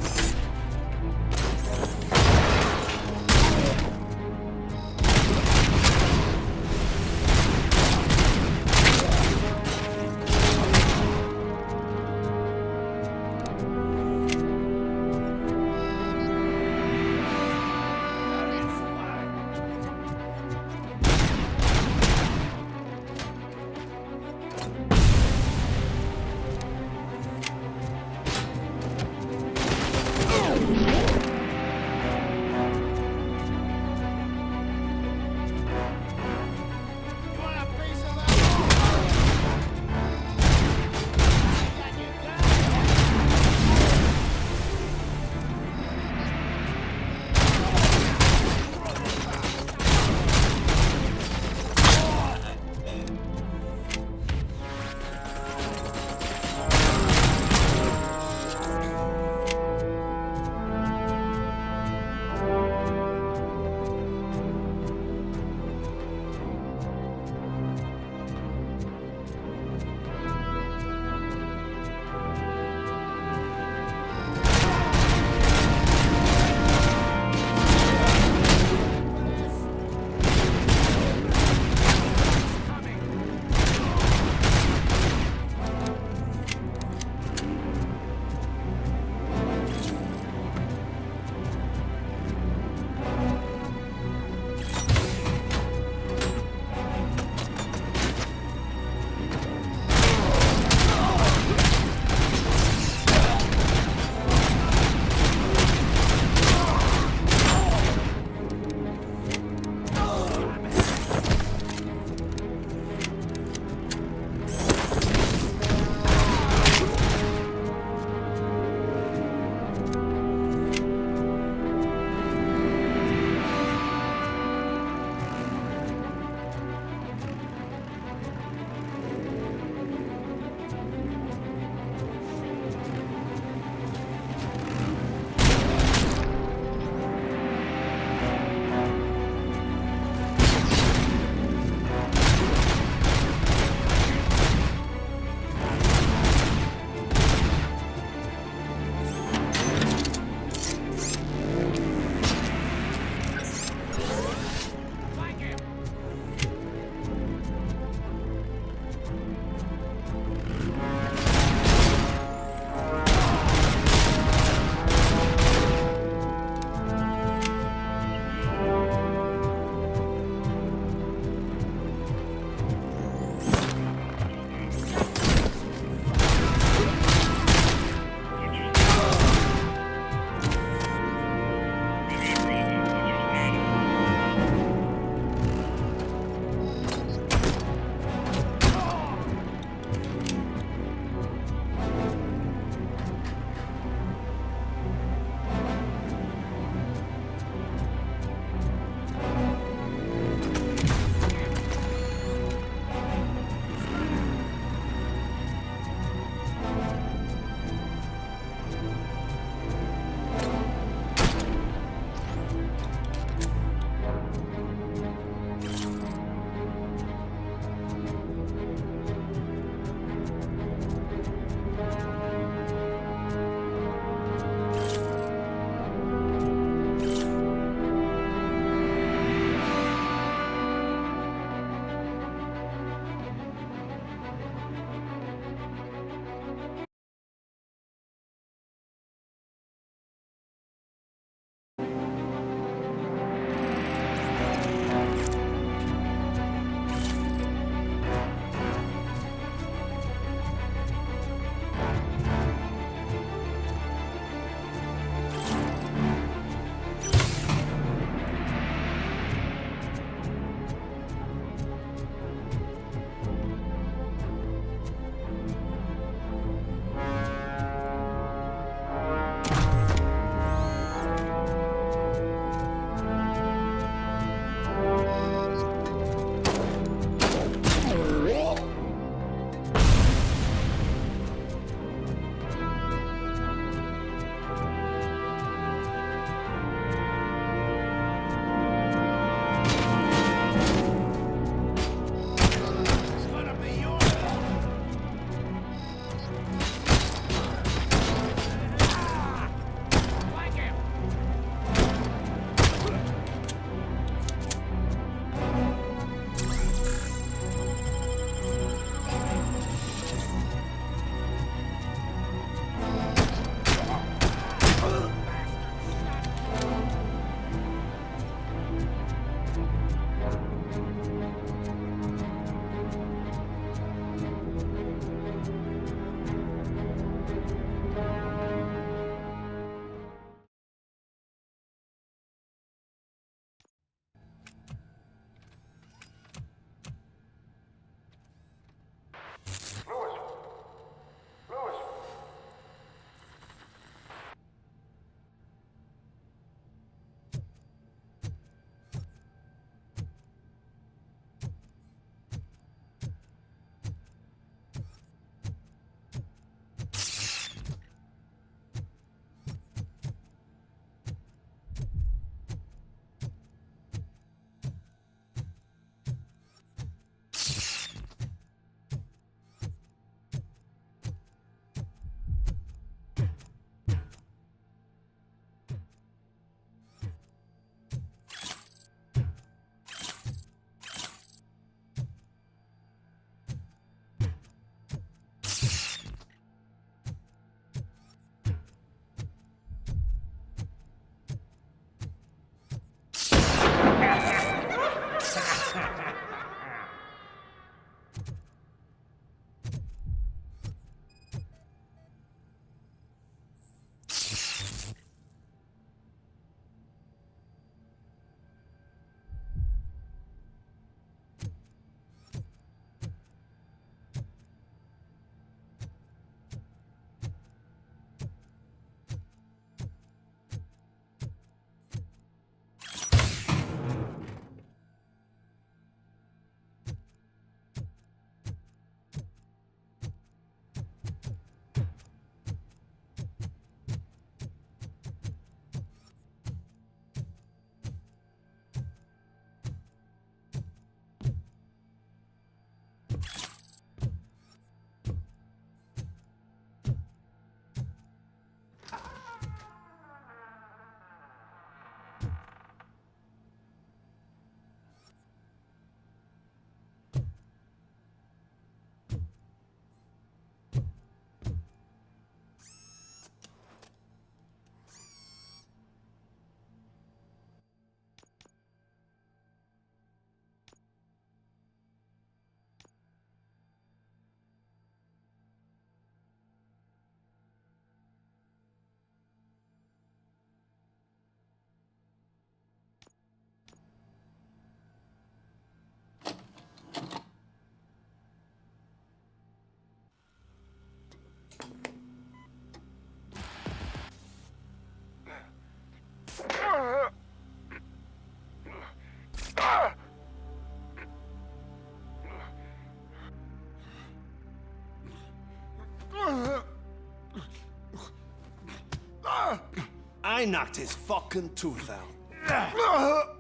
I knocked his fucking tooth out.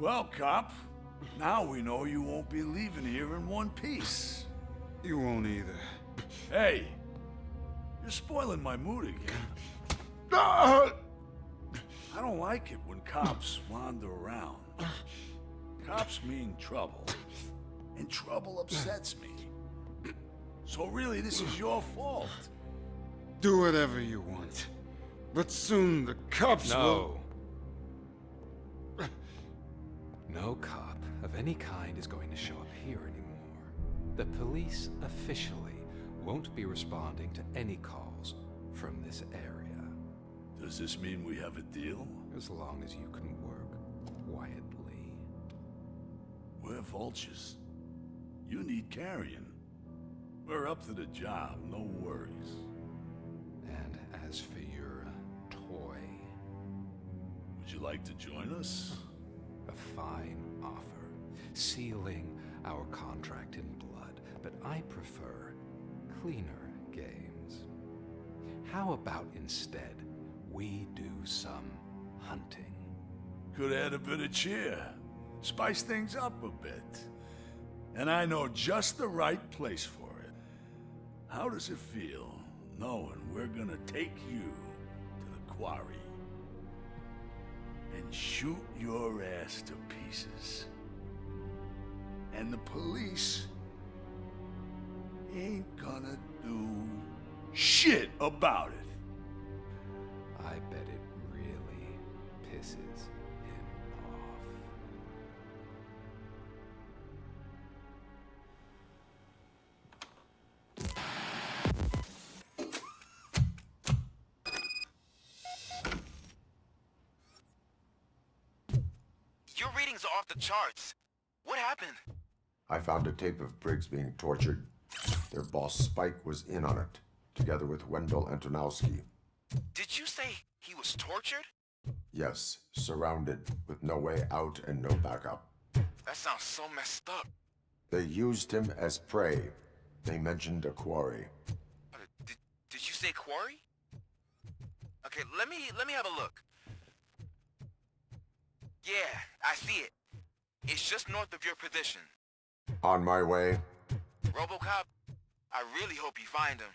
Well, cop, now we know you won't be leaving here in one piece. You won't either. Hey, you're spoiling my mood again. I don't like it when cops wander around. Cops mean trouble, and trouble upsets me. So really, this is your fault. Do whatever you want. But soon the cops will... No cop of any kind is going to show up here anymore. The police officially won't be responding to any calls from this area. Does this mean we have a deal? As long as you can work quietly. We're vultures. You need carrion. We're up to the job, no worries. And as for your toy... Would you like to join us? A fine offer, sealing our contract in blood, but I prefer cleaner games. How about instead we do some hunting? Could add a bit of cheer, spice things up a bit. And I know just the right place for it. How does it feel knowing we're gonna take you to the quarry and shoot your ass to pieces? And the police ain't gonna do shit about it. I bet it really pisses him off. Your readings are off the charts. What happened? I found a tape of Briggs being tortured. Their boss Spike was in on it, together with Wendell Antonowski. Did you say he was tortured? Yes, surrounded, with no way out and no backup. That sounds so messed up. They used him as prey. They mentioned a quarry. Did you say quarry? Okay, let me have a look. Yeah, I see it. It's just north of your position. On my way. Robocop, I really hope you find him.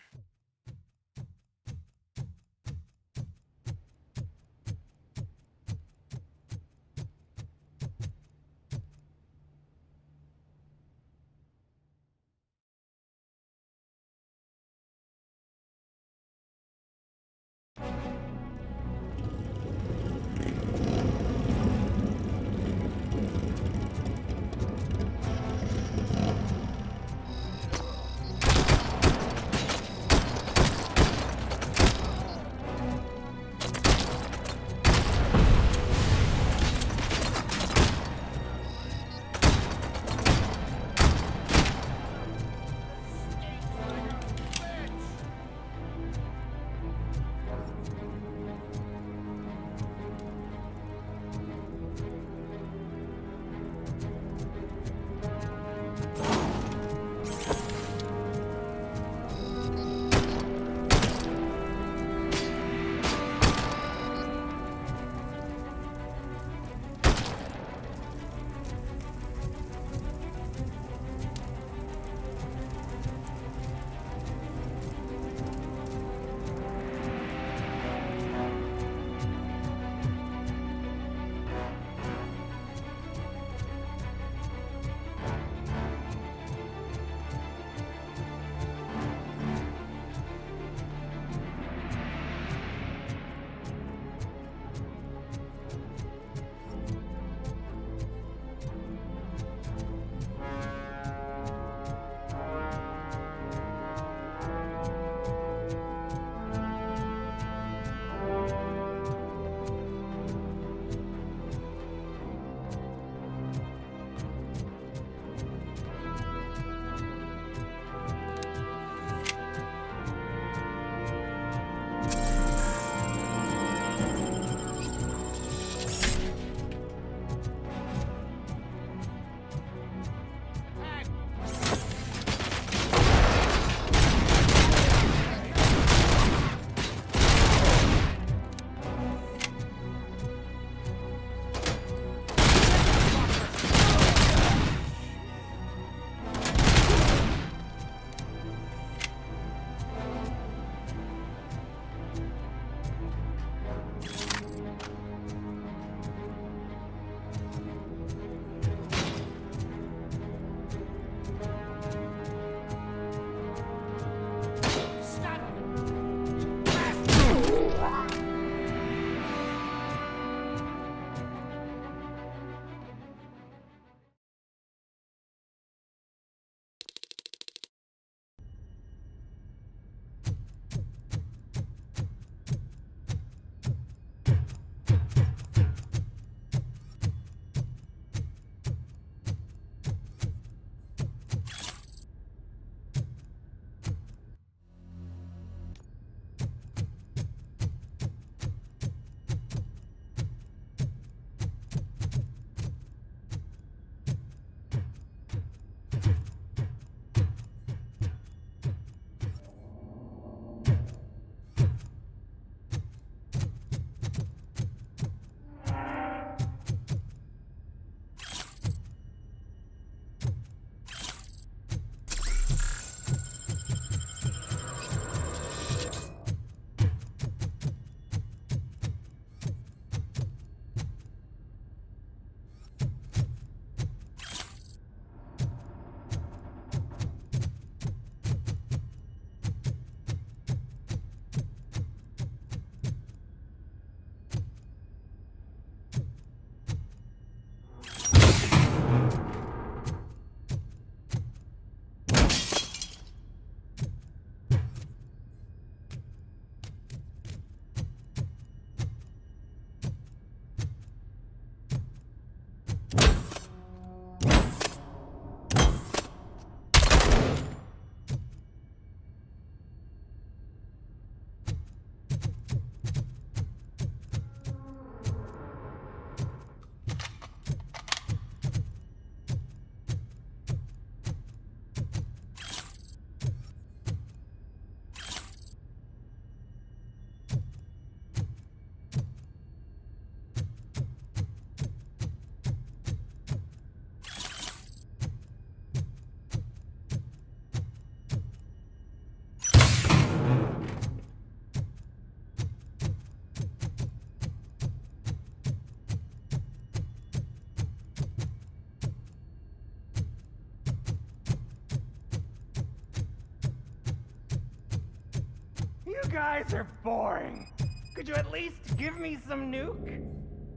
You guys are boring. Could you at least give me some nuke?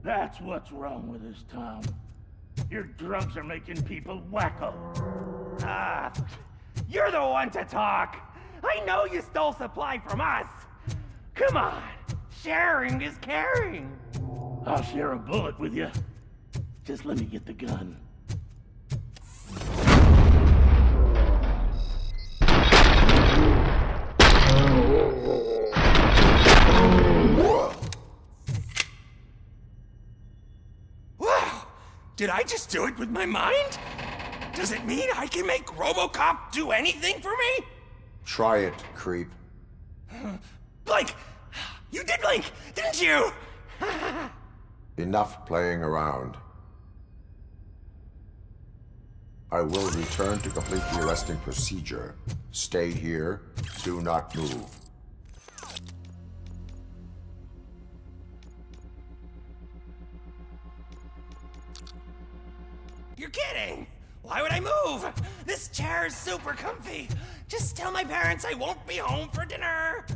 That's what's wrong with this town. Your drugs are making people wacko. Ah, you're the one to talk. I know you stole supply from us. Come on, sharing is caring. I'll share a bullet with you. Just let me get the gun. Wow! Did I just do it with my mind? Does it mean I can make Robocop do anything for me? Try it, creep. Blink! You did blink, didn't you? Enough playing around. I will return to complete the arresting procedure. Stay here. Do not move. You're kidding! Why would I move? This chair is super comfy. Just tell my parents I won't be home for dinner.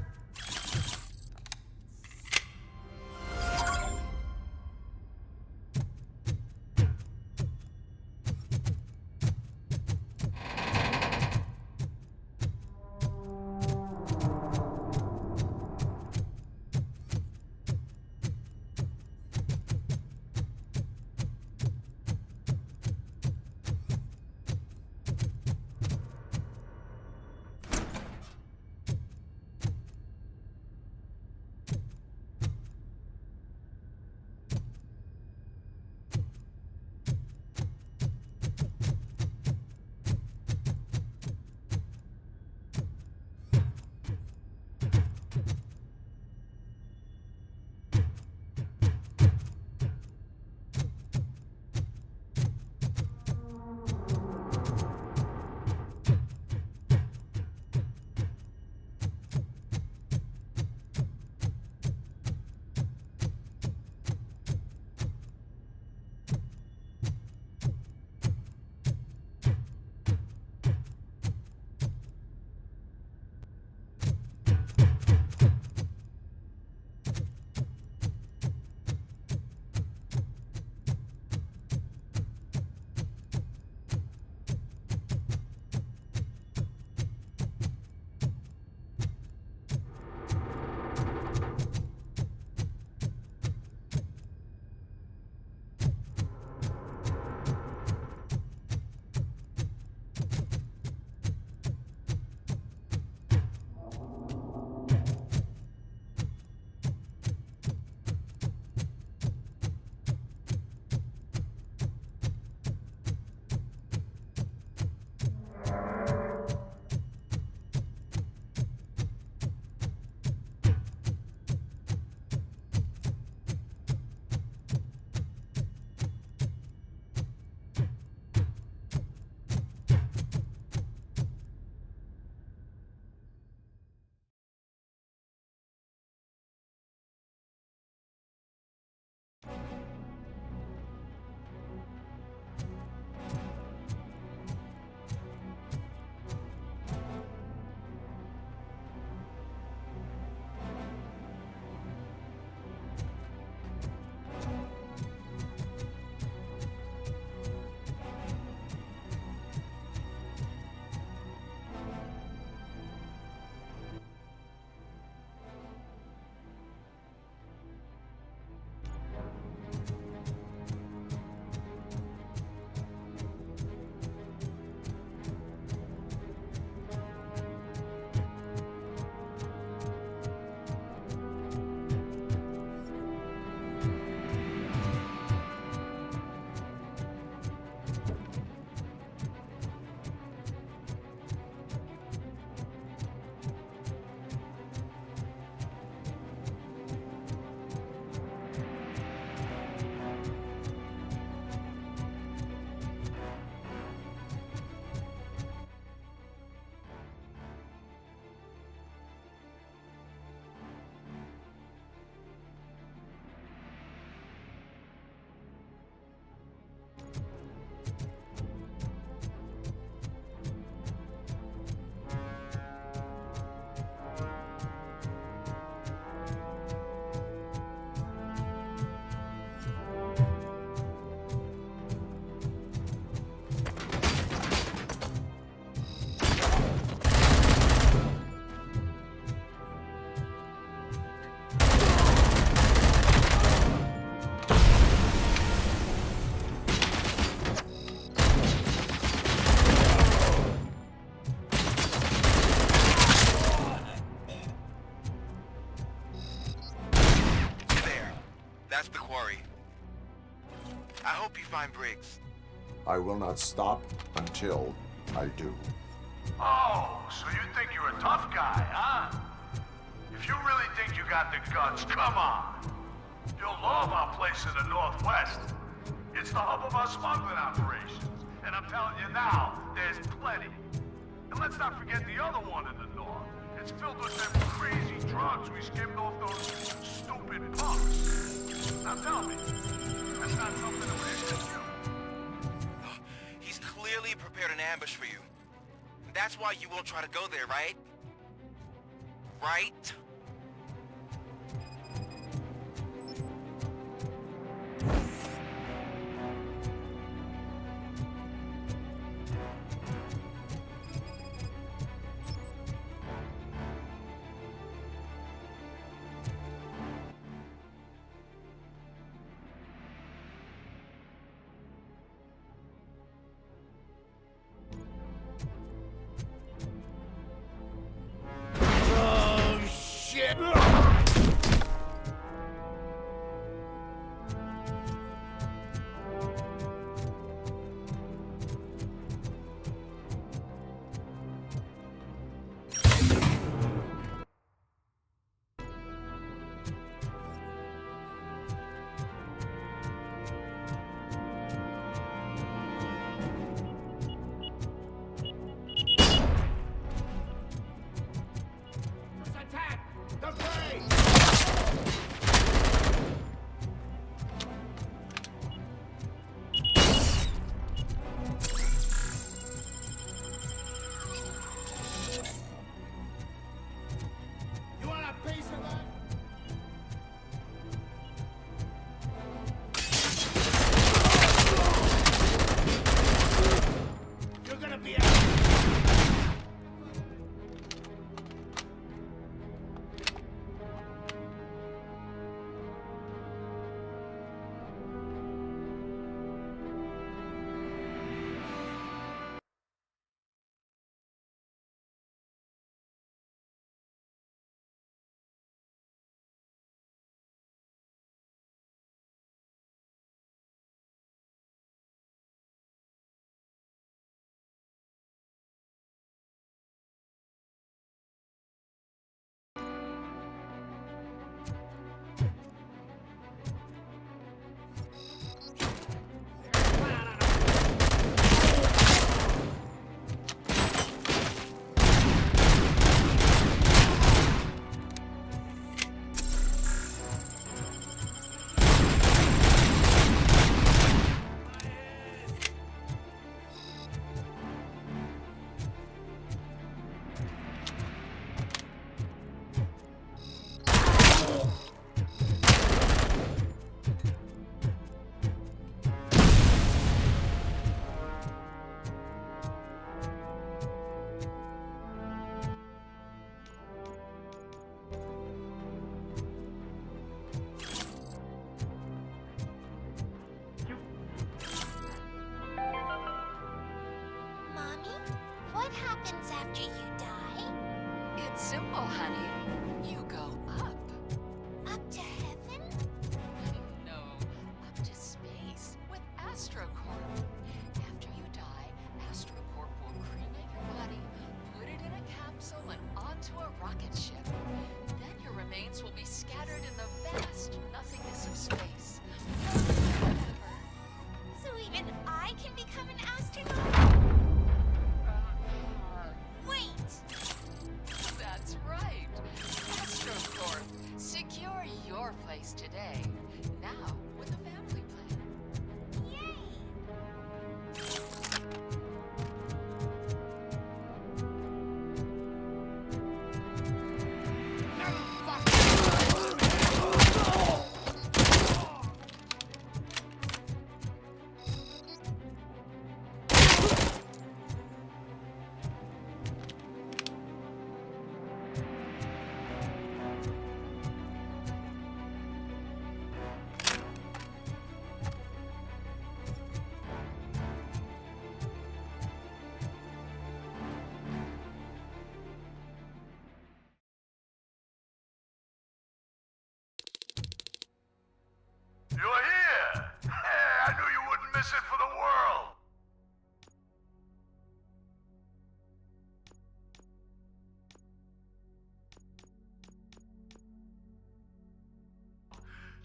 hope you find Briggs. I will not stop until I do. Oh, so you think you're a tough guy, huh? If you really think you got the guts, come on. You'll love our place in the Northwest. It's the hub of our smuggling operations. And I'm telling you now, there's plenty. And let's not forget the other one in the north. It's filled with them crazy drugs we skimmed off those stupid punks. Now tell me, that's not something that would interest you? He's clearly prepared an ambush for you. That's why you won't try to go there, right? Right?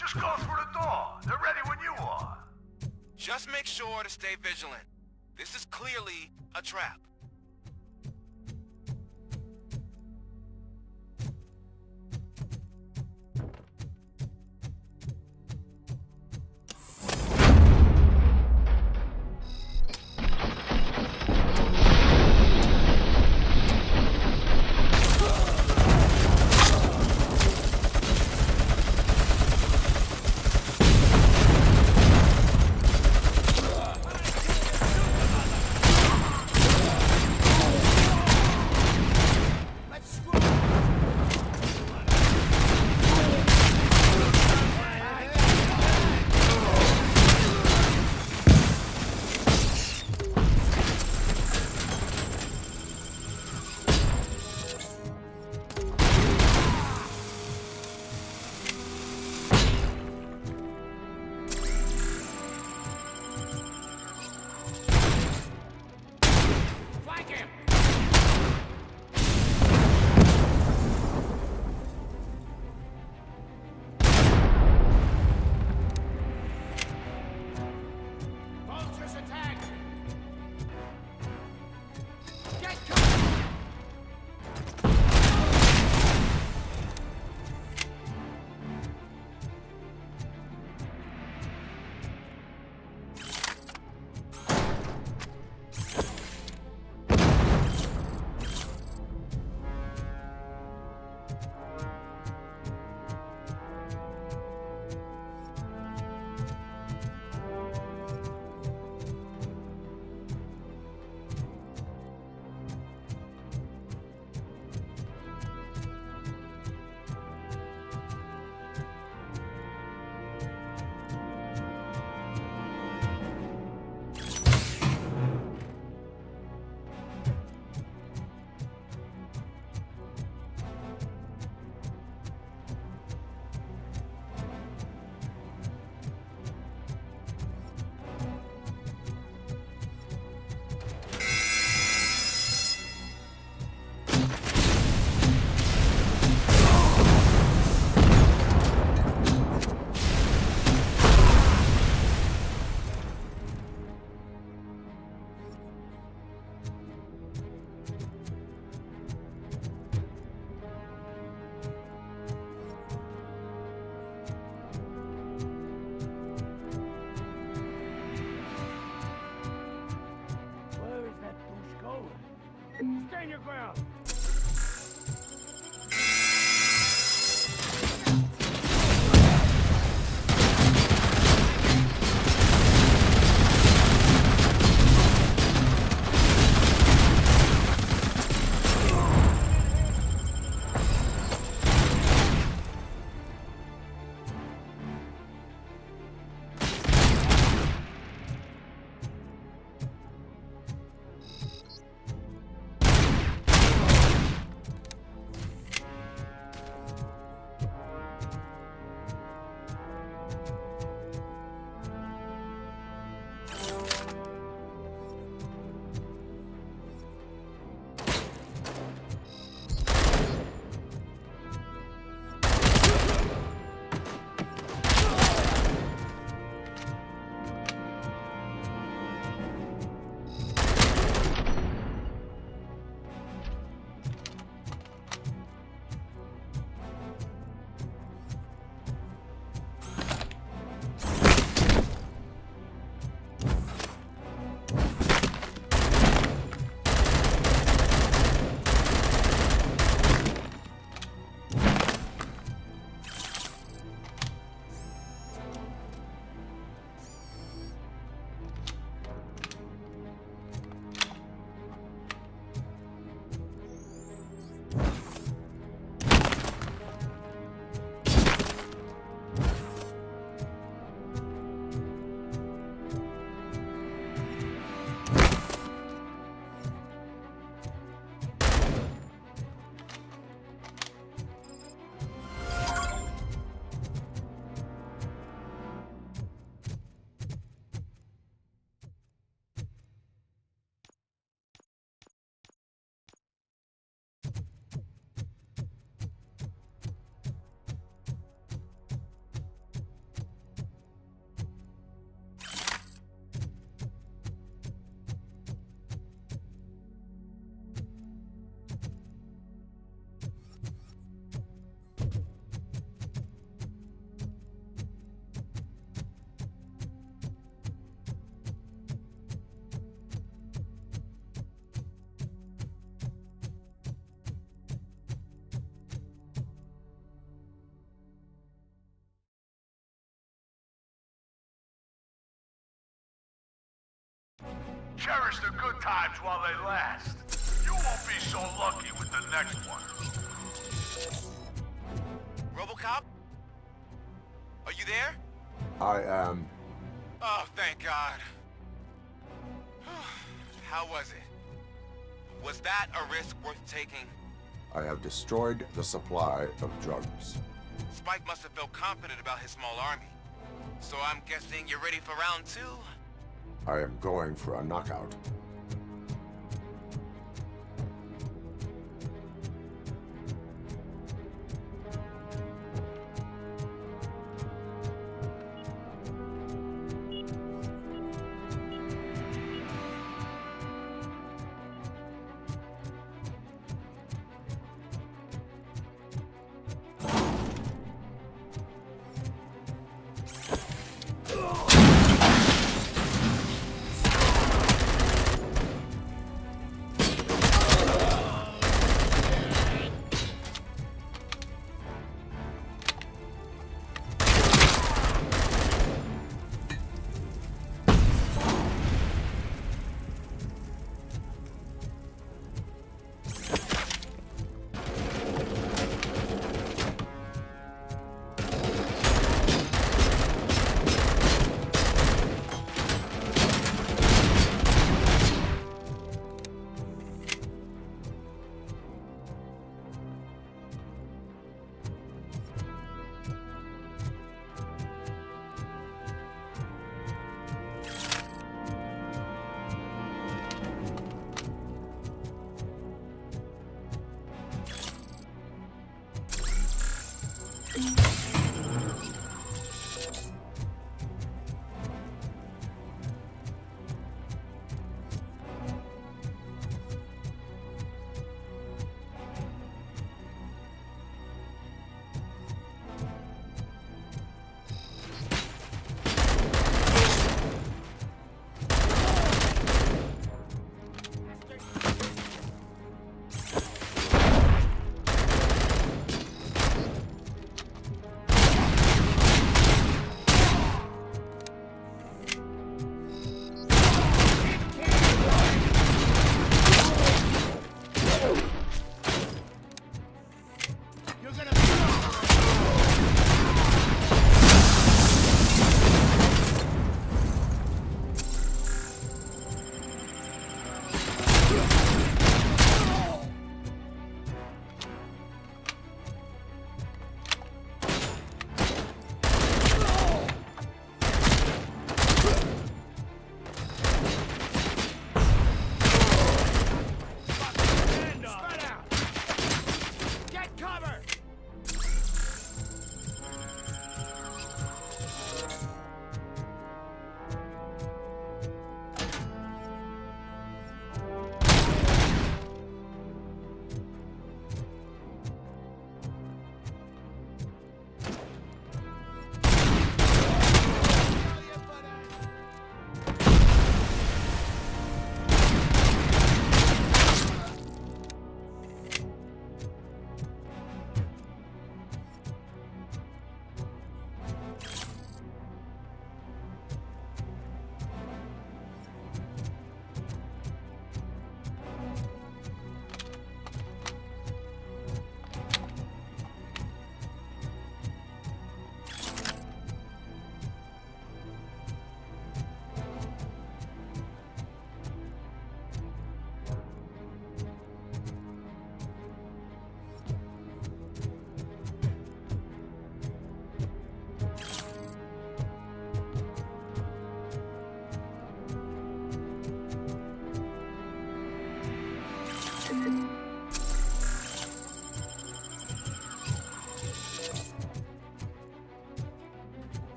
Just go through the door. They're ready when you are. Just make sure to stay vigilant. This is clearly a trap. Stand your ground. Cherish the good times while they last. You won't be so lucky with the next one. Robocop? Are you there? I am. Oh, thank God. How was it? Was that a risk worth taking? I have destroyed the supply of drugs. Spike must have felt confident about his small army. So I'm guessing you're ready for round 2? I am going for a knockout.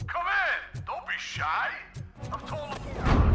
Come in! Don't be shy! I've told him.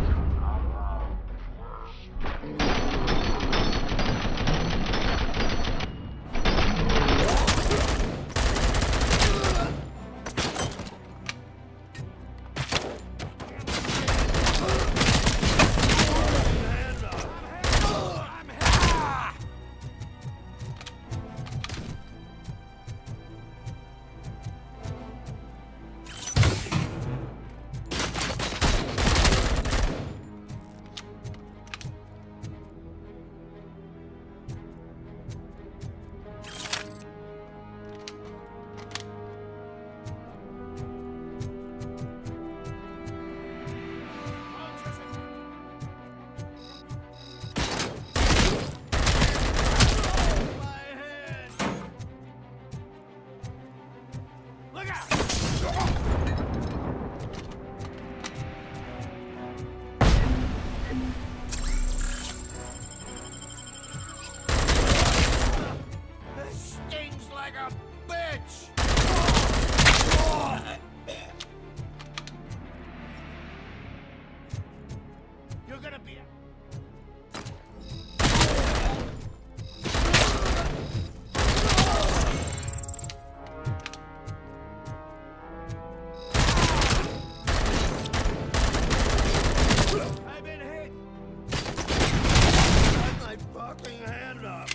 hand up.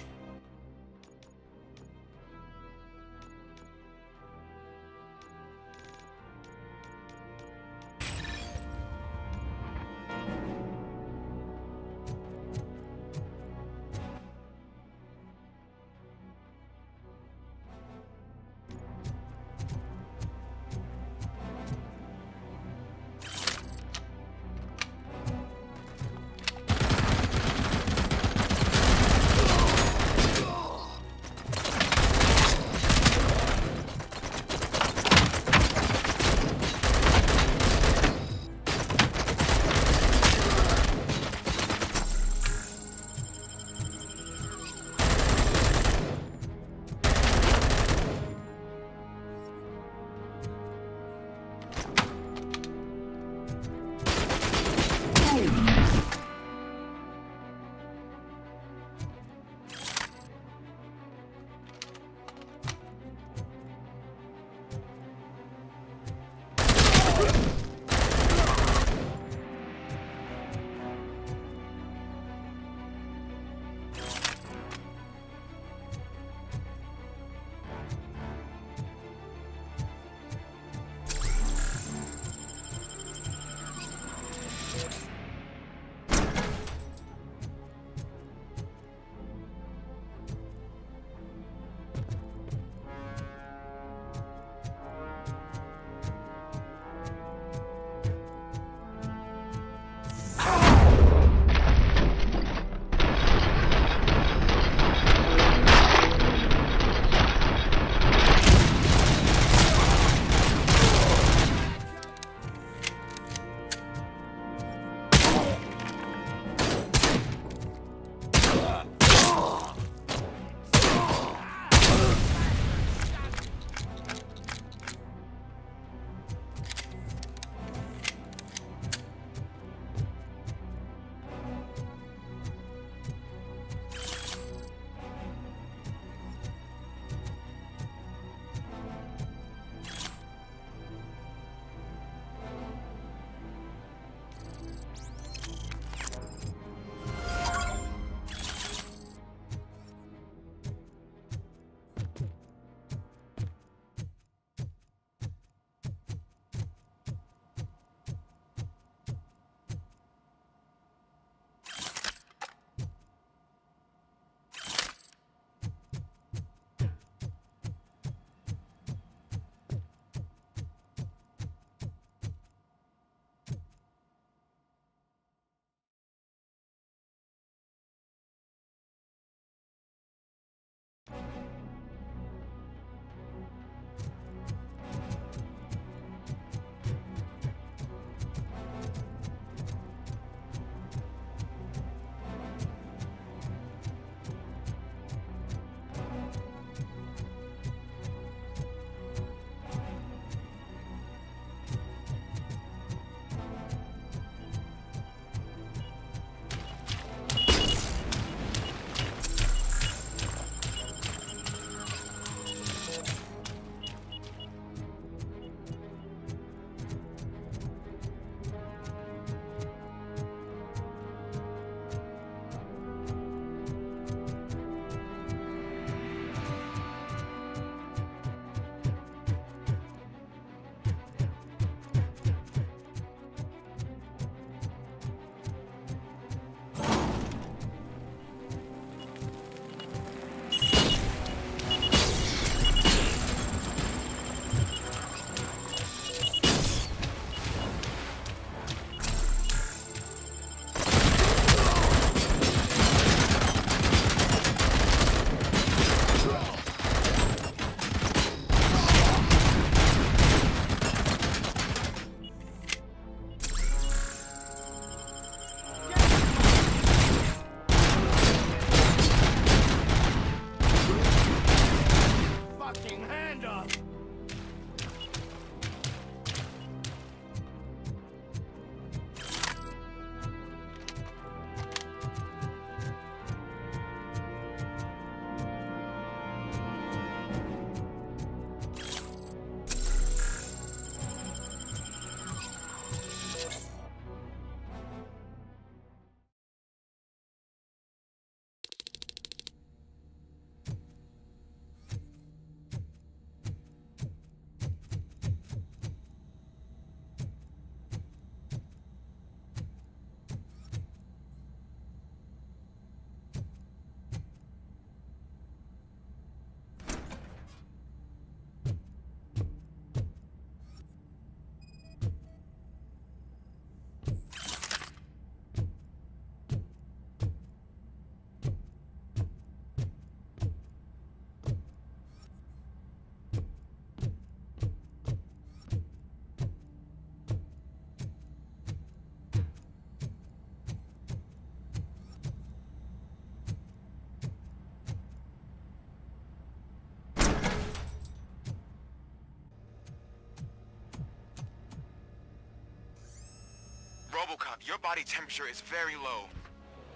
Robocop, your body temperature is very low.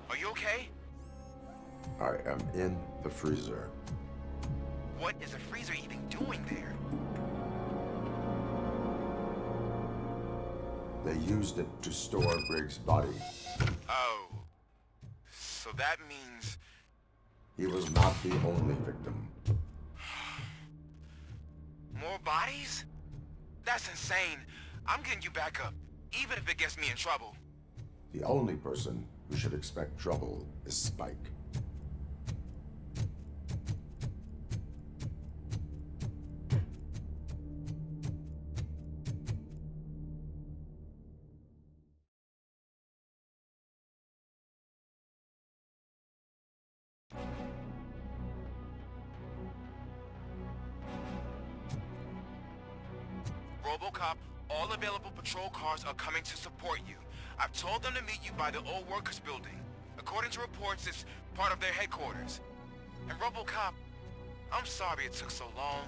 Are you okay? I am in the freezer. What is the freezer even doing there? They used it to store Briggs' body. Oh. So that means... He was not the only victim. More bodies? That's insane. I'm getting you back up, even if it gets me in trouble. The only person who should expect trouble is Spike. Robocop, all available patrol cars are coming to support you. I've told them to meet you by the old workers building. According to reports, it's part of their headquarters. And Robocop, I'm sorry it took so long.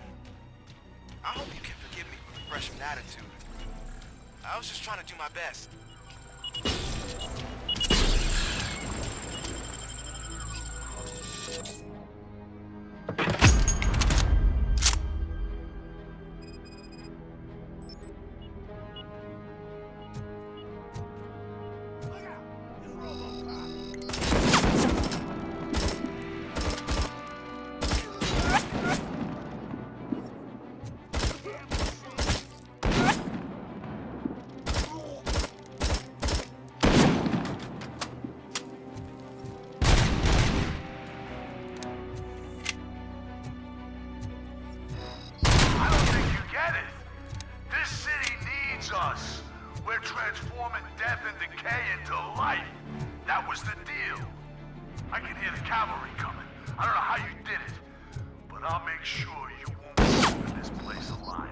I hope you can forgive me for the freshman attitude. I was just trying to do my best. us. We're transforming death and decay into life. That was the deal. I can hear the cavalry coming. I don't know how you did it, but I'll make sure you won't leave this place alive.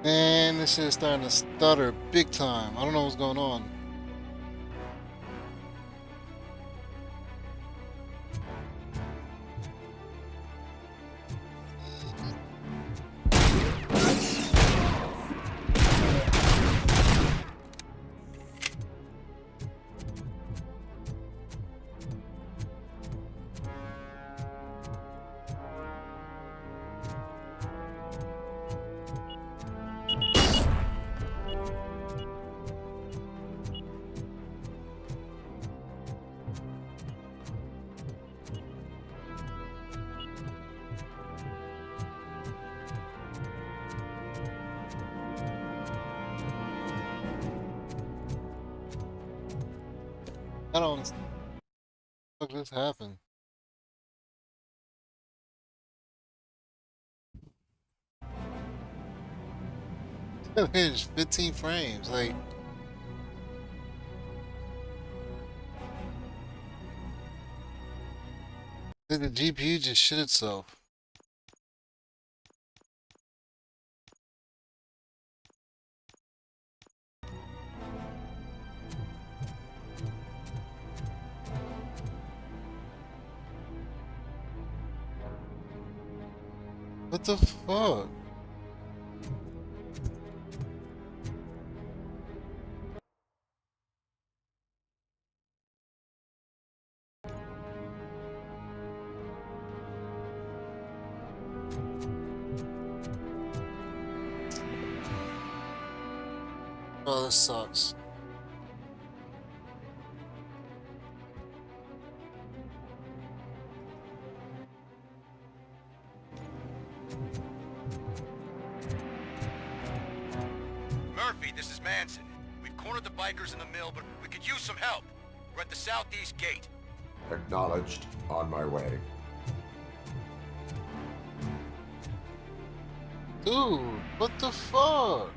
And this shit is starting to stutter big time. I don't know what's going on. I don't understand. What just happened? It's 15 frames, like. Did the GPU just shit itself? What the fuck? Oh, this sucks. Murphy, this is Manson. We've cornered the bikers in the mill, but we could use some help. We're at the southeast gate. Acknowledged. On my way. Dude, what the fuck?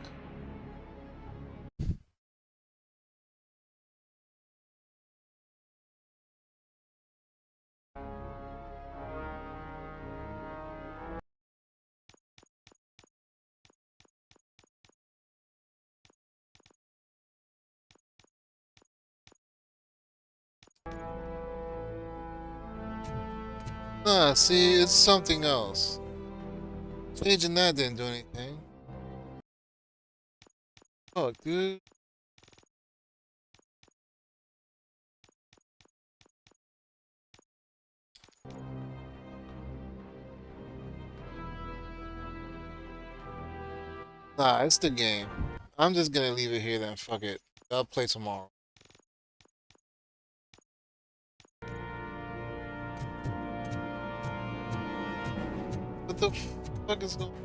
Nah, see, it's something else. Changing that didn't do anything. Fuck, dude. Nah, it's the game. I'm just gonna leave it here then. Fuck it. I'll play tomorrow. What the fuck is going on?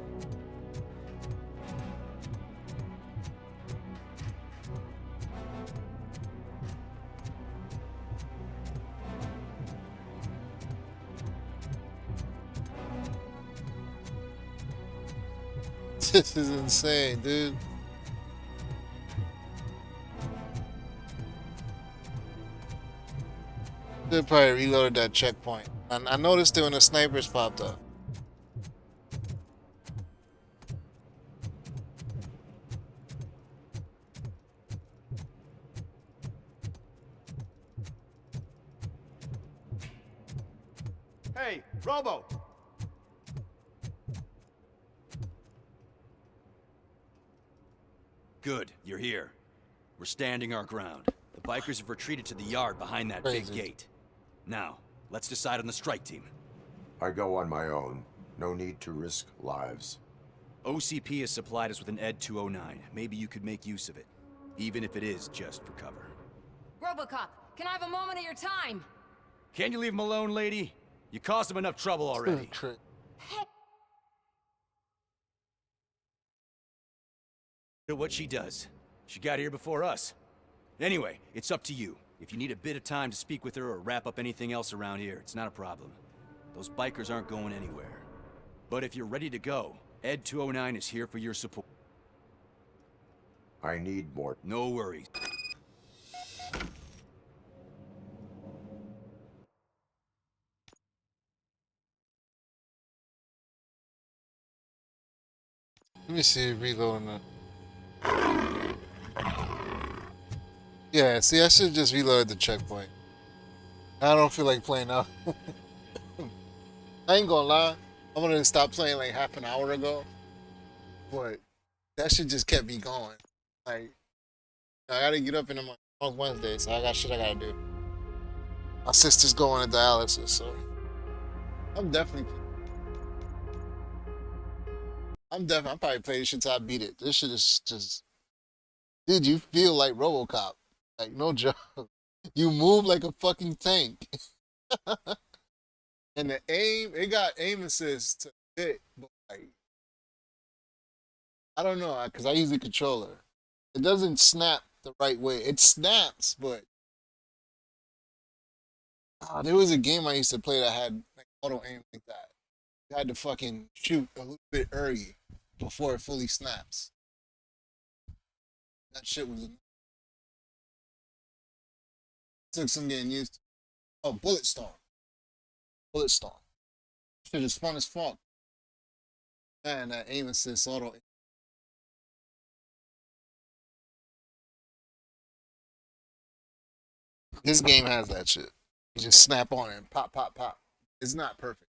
This is insane, dude. They probably reloaded that checkpoint. And I noticed it when the snipers popped up. Hey, Robo! Good, you're here. We're standing our ground. The bikers have retreated to the yard behind that big gate. Now, let's decide on the strike team. I go on my own. No need to risk lives. OCP has supplied us with an ED 209. Maybe you could make use of it, even if it is just for cover. Robocop, can I have a moment of your time? Can you leave him alone, lady? You caused him enough trouble already. What she does. She got here before us. Anyway, it's up to you. If you need a bit of time to speak with her or wrap up anything else around here, it's not a problem. Those bikers aren't going anywhere. But if you're ready to go, ED 209 is here for your support. I need more. No worries. Let me see, reloading that. Yeah, see, I should just reload the checkpoint. I don't feel like playing now. I ain't gonna lie. I'm gonna stop playing like half an hour ago. But that shit just kept me going. Like, I gotta get up in the morning on Wednesday, so I got shit I gotta do. My sister's going to dialysis, so I'm definitely. I'm probably playing this shit till I beat it. This shit is just, dude. You feel like RoboCop, like no joke. You move like a fucking tank. And the aim, it got aim assist to hit, but like, I don't know, cause I use the controller. It doesn't snap the right way. It snaps, but there was a game I used to play that had like auto aim like that. You had to fucking shoot a little bit early before it fully snaps. That shit was. Took some getting used to. Oh, Bullet Storm. Bullet Storm. Shit is fun as fuck. Man, that aim assist auto. This game has that shit. You just snap on it and pop, pop, pop. It's not perfect.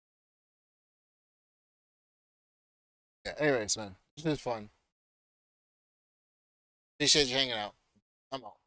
Yeah, anyways, man, this is fun. Appreciate you hanging out. I'm out.